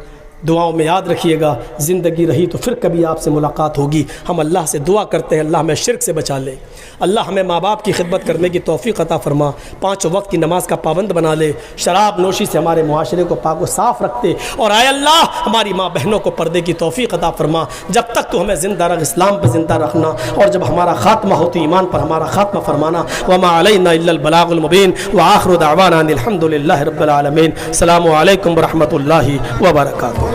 Speaker 1: دعاؤں میں یاد رکھیے گا، زندگی رہی تو پھر کبھی آپ سے ملاقات ہوگی۔ ہم اللہ سے دعا کرتے ہیں اللہ ہمیں شرک سے بچا لے، اللہ ہمیں ماں باپ کی خدمت کرنے کی توفیق عطا فرما، 5 وقت کی نماز کا پابند بنا لے، شراب نوشی سے ہمارے معاشرے کو پاک و صاف رکھتے، اور اے اللہ ہماری ماں بہنوں کو پردے کی توفیق عطا فرما۔ جب تک تو ہمیں زندہ رکھ، اسلام پہ زندہ رکھنا، اور جب ہمارا خاتمہ ہو تو ایمان پر ہمارا خاتمہ فرمانا۔ وما علینا الا البلاغ المبین، وآخر دعوانا ان الحمد للہ رب العالمین۔ السلام علیکم ورحمۃ اللہ وبرکاتہ۔